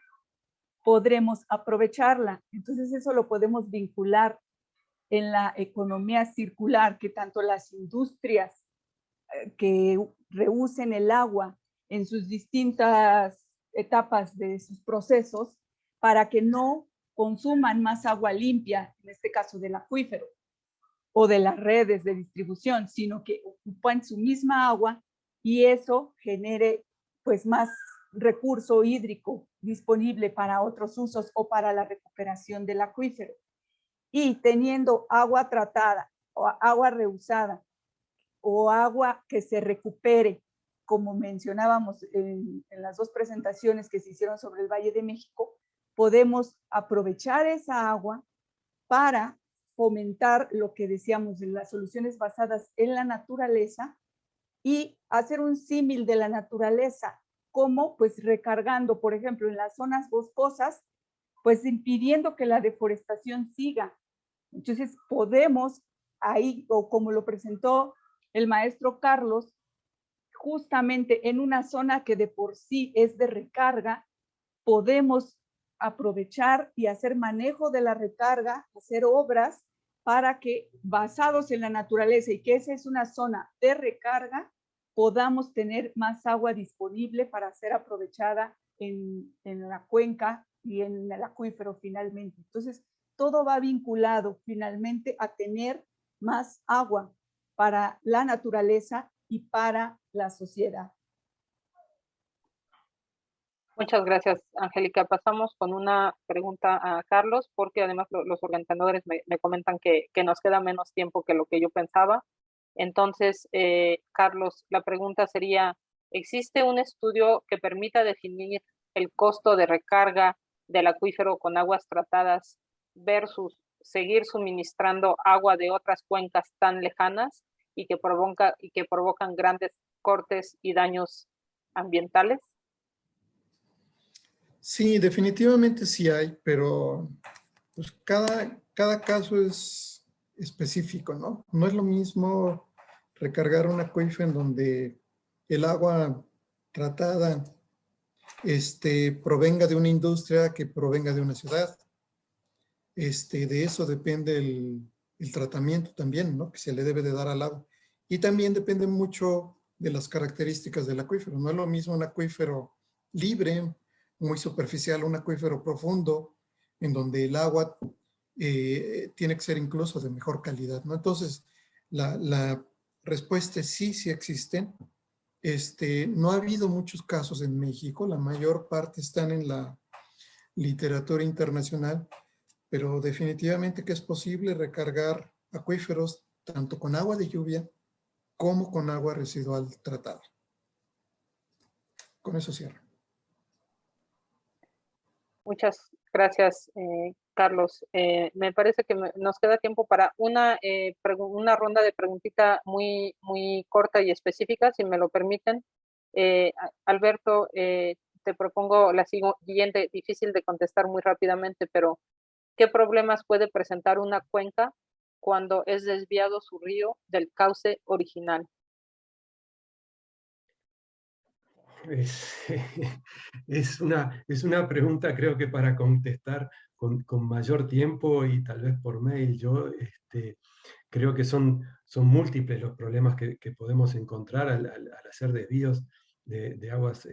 podremos aprovecharla. Entonces eso lo podemos vincular en la economía circular, que tanto las industrias que reusen el agua en sus distintas etapas de sus procesos para que no consuman más agua limpia, en este caso del acuífero o de las redes de distribución, sino que ocupan su misma agua y eso genere pues más recurso hídrico disponible para otros usos o para la recuperación del acuífero. Y teniendo agua tratada o agua reusada o agua que se recupere, como mencionábamos en las dos presentaciones que se hicieron sobre el Valle de México, podemos aprovechar esa agua para fomentar lo que decíamos de las soluciones basadas en la naturaleza y hacer un símil de la naturaleza, como pues recargando, por ejemplo, en las zonas boscosas, pues impidiendo que la deforestación siga. Entonces podemos ahí, o como lo presentó el maestro Carlos, justamente en una zona que de por sí es de recarga, podemos aprovechar y hacer manejo de la recarga, hacer obras para que, basados en la naturaleza y que esa es una zona de recarga, podamos tener más agua disponible para ser aprovechada en la cuenca y en el acuífero finalmente. Entonces, todo va vinculado finalmente a tener más agua para la naturaleza y para la sociedad. Muchas gracias, Angélica. Pasamos con una pregunta a Carlos, porque además los organizadores me comentan que nos queda menos tiempo que lo que yo pensaba. Entonces, Carlos, la pregunta sería, ¿existe un estudio que permita definir el costo de recarga del acuífero con aguas tratadas versus seguir suministrando agua de otras cuencas tan lejanas y que provocan grandes cortes y daños ambientales? Sí, definitivamente sí hay, pero pues cada caso es específico, ¿no? No es lo mismo recargar un acuífero en donde el agua tratada provenga de una industria que provenga de una ciudad. De eso depende el tratamiento también, ¿no? Que se le debe de dar al agua. Y también depende mucho de las características del acuífero. No es lo mismo un acuífero libre, muy superficial, un acuífero profundo, en donde el agua tiene que ser incluso de mejor calidad, ¿no? Entonces, la respuesta es sí, sí existen. No ha habido muchos casos en México, la mayor parte están en la literatura internacional, pero definitivamente que es posible recargar acuíferos tanto con agua de lluvia como con agua residual tratada. Con eso cierro. Muchas gracias, Carlos. Me parece que nos queda tiempo para una ronda de preguntita muy corta y específica, si me lo permiten. Alberto, te propongo la siguiente, difícil de contestar muy rápidamente, pero ¿qué problemas puede presentar una cuenca cuando es desviado su río del cauce original? Es una pregunta, creo que para contestar con mayor tiempo y tal vez por mail. Yo creo que son múltiples los problemas que podemos encontrar al hacer desvíos de aguas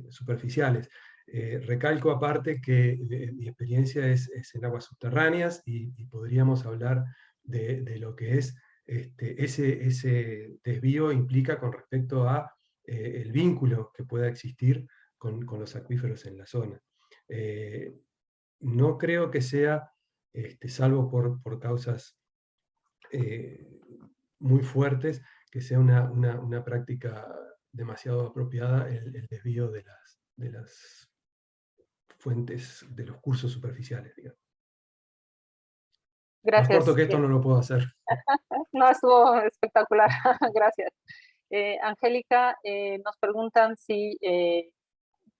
superficiales. Recalco aparte que mi experiencia es en aguas subterráneas y podríamos hablar de lo que es ese desvío implica con respecto a el vínculo que pueda existir con los acuíferos en la zona. No creo que sea, salvo por causas muy fuertes, que sea una práctica demasiado apropiada el desvío de las fuentes, de los cursos superficiales, digamos. Gracias. Más corto que esto no lo puedo hacer. No, estuvo espectacular. Gracias. Angélica, nos preguntan si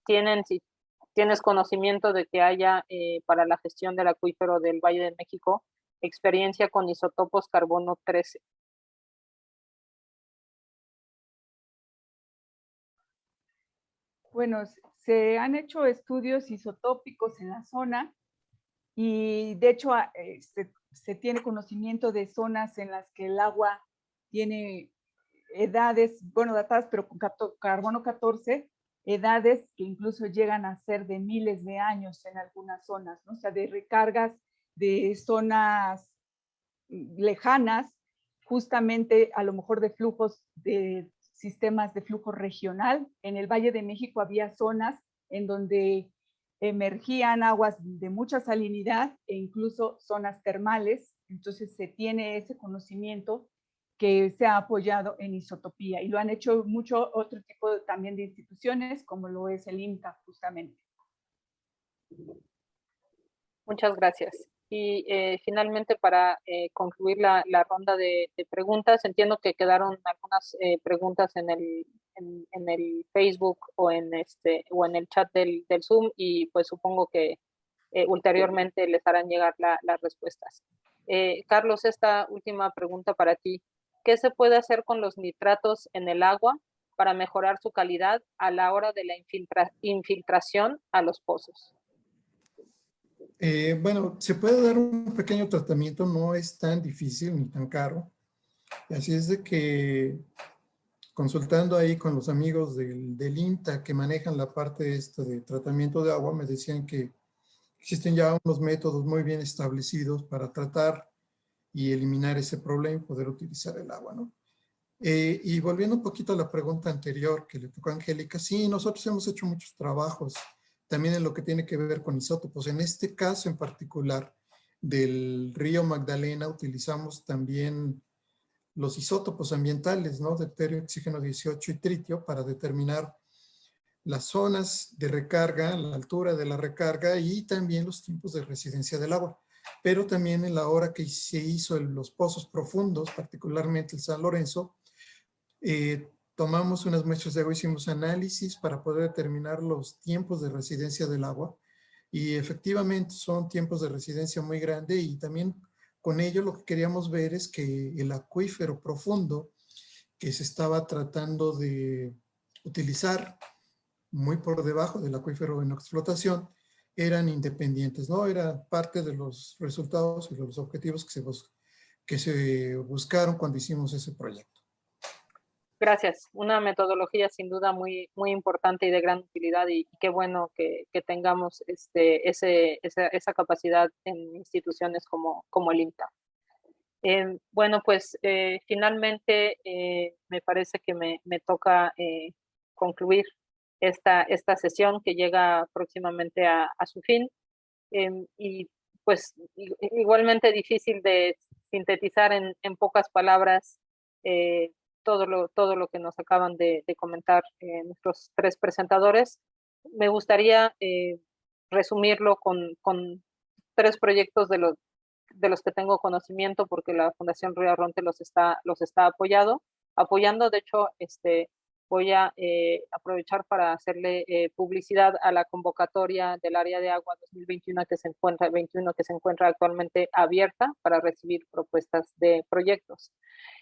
tienes conocimiento de que haya para la gestión del acuífero del Valle de México experiencia con isótopos carbono 13. Bueno, se han hecho estudios isotópicos en la zona y de hecho se tiene conocimiento de zonas en las que el agua tiene edades, bueno, datadas, pero con carbono 14, edades que incluso llegan a ser de miles de años en algunas zonas, ¿no? O sea, de recargas de zonas lejanas, justamente a lo mejor de flujos de sistemas de flujo regional. En el Valle de México había zonas en donde emergían aguas de mucha salinidad e incluso zonas termales. Entonces se tiene ese conocimiento que se ha apoyado en isotopía y lo han hecho mucho otro tipo también de instituciones como lo es el INTA justamente. Muchas gracias. Y finalmente, para concluir la ronda de preguntas, entiendo que quedaron algunas preguntas en el Facebook o en el chat del Zoom, y pues supongo que ulteriormente les harán llegar las respuestas. Carlos, esta última pregunta para ti. ¿Qué se puede hacer con los nitratos en el agua para mejorar su calidad a la hora de la infiltración a los pozos? Bueno, se puede dar un pequeño tratamiento, no es tan difícil ni tan caro. Así es de que consultando ahí con los amigos del INTA que manejan la parte de tratamiento de agua, me decían que existen ya unos métodos muy bien establecidos para tratar y eliminar ese problema y poder utilizar el agua, ¿no? Y volviendo un poquito a la pregunta anterior que le tocó a Angélica, sí, nosotros hemos hecho muchos trabajos también en lo que tiene que ver con isótopos. En este caso en particular del río Magdalena utilizamos también los isótopos ambientales, ¿no? Deuterio, oxígeno 18 y tritio para determinar las zonas de recarga, la altura de la recarga y también los tiempos de residencia del agua. Pero también en la hora que se hizo los pozos profundos, particularmente el San Lorenzo, tomamos unas muestras de agua, hicimos análisis para poder determinar los tiempos de residencia del agua y efectivamente son tiempos de residencia muy grandes y también con ello lo que queríamos ver es que el acuífero profundo que se estaba tratando de utilizar muy por debajo del acuífero en explotación eran independientes, ¿no? Era parte de los resultados y de los objetivos que se buscaron cuando hicimos ese proyecto. Gracias. Una metodología sin duda muy, muy importante y de gran utilidad, y qué bueno que tengamos esa capacidad en instituciones como el INTA. Bueno, pues finalmente me parece que me toca concluir esta sesión que llega próximamente a su fin. Y pues igualmente difícil de sintetizar en pocas palabras todo lo que nos acaban de comentar nuestros tres presentadores. Me gustaría resumirlo con tres proyectos de los que tengo conocimiento, porque la Fundación Río Arronte los está apoyando. De hecho, voy a aprovechar para hacerle publicidad a la convocatoria del Área de Agua 2021 que se encuentra actualmente abierta para recibir propuestas de proyectos.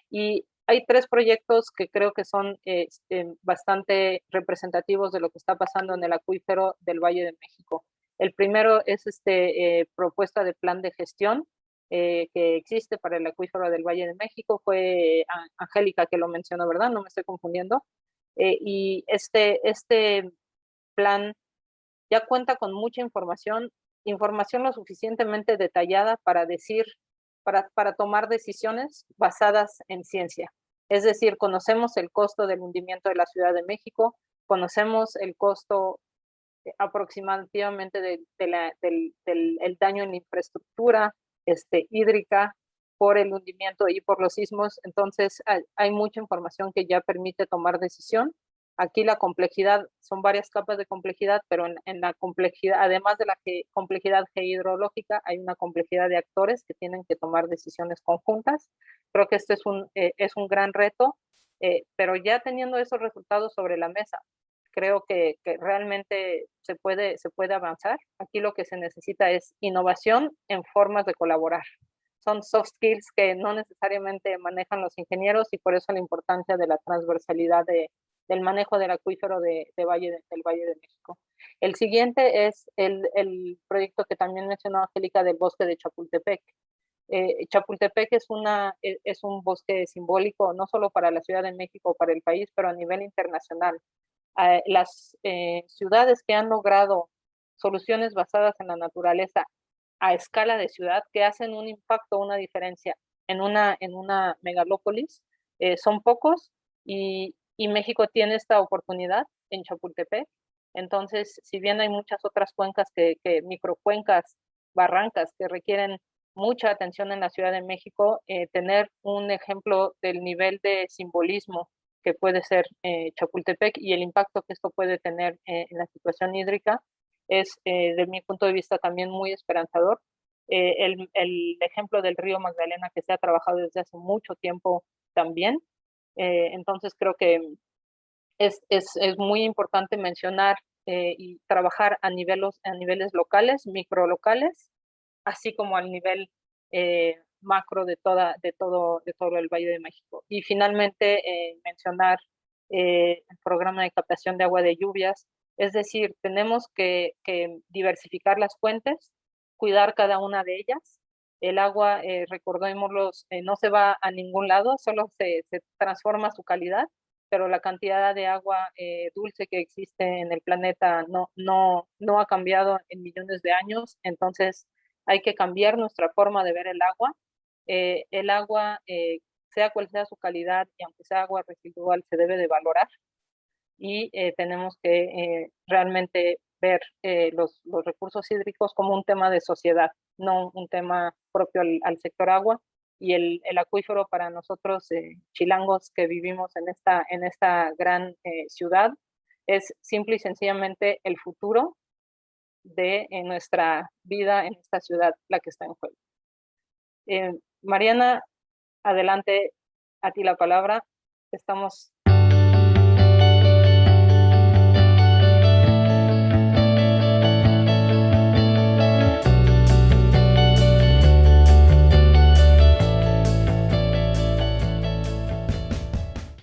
Y hay tres proyectos que creo que son bastante representativos de lo que está pasando en el acuífero del Valle de México. El primero es propuesta de plan de gestión que existe para el acuífero del Valle de México. Fue Angélica que lo mencionó, ¿verdad? No me estoy confundiendo. Y este plan ya cuenta con mucha información lo suficientemente detallada para tomar decisiones basadas en ciencia. Es decir, conocemos el costo del hundimiento de la Ciudad de México, conocemos el costo aproximadamente del daño en la infraestructura hídrica por el hundimiento y por los sismos. Entonces hay mucha información que ya permite tomar decisión. Aquí la complejidad, son varias capas de complejidad, pero en la complejidad, además de la complejidad geohidrológica, hay una complejidad de actores que tienen que tomar decisiones conjuntas. Creo que este es un gran reto, pero ya teniendo esos resultados sobre la mesa, creo que realmente se puede avanzar. Aquí lo que se necesita es innovación en formas de colaborar. Son soft skills que no necesariamente manejan los ingenieros, y por eso la importancia de la transversalidad del manejo del acuífero del Valle de México. El siguiente es el proyecto que también mencionó Angélica del bosque de Chapultepec. Chapultepec es un bosque simbólico, no solo para la Ciudad de México, para el país, pero a nivel internacional. Las ciudades que han logrado soluciones basadas en la naturaleza a escala de ciudad, que hacen un impacto, una diferencia en una megalópolis, son pocos, y México tiene esta oportunidad en Chapultepec. Entonces, si bien hay muchas otras cuencas, microcuencas, barrancas, que requieren mucha atención en la Ciudad de México, tener un ejemplo del nivel de simbolismo que puede ser Chapultepec y el impacto que esto puede tener en la situación hídrica es, de mi punto de vista, también muy esperanzador. El ejemplo del río Magdalena, que se ha trabajado desde hace mucho tiempo también. Entonces creo que es muy importante mencionar y trabajar a niveles locales, microlocales, así como al nivel macro de todo el Valle de México. Y finalmente mencionar el programa de captación de agua de lluvias, es decir, tenemos que diversificar las fuentes, cuidar cada una de ellas. El agua, recordémoslo, no se va a ningún lado, solo se transforma su calidad, pero la cantidad de agua dulce que existe en el planeta no ha cambiado en millones de años. Entonces hay que cambiar nuestra forma de ver el agua. El agua, sea cual sea su calidad, y aunque sea agua residual, se debe de valorar, y tenemos que realmente ver los recursos hídricos como un tema de sociedad, no un tema propio al sector agua. Y el acuífero, para nosotros chilangos que vivimos en esta gran ciudad, es simple y sencillamente el futuro de nuestra vida en esta ciudad, la que está en juego. Mariana, adelante, a ti la palabra. Estamos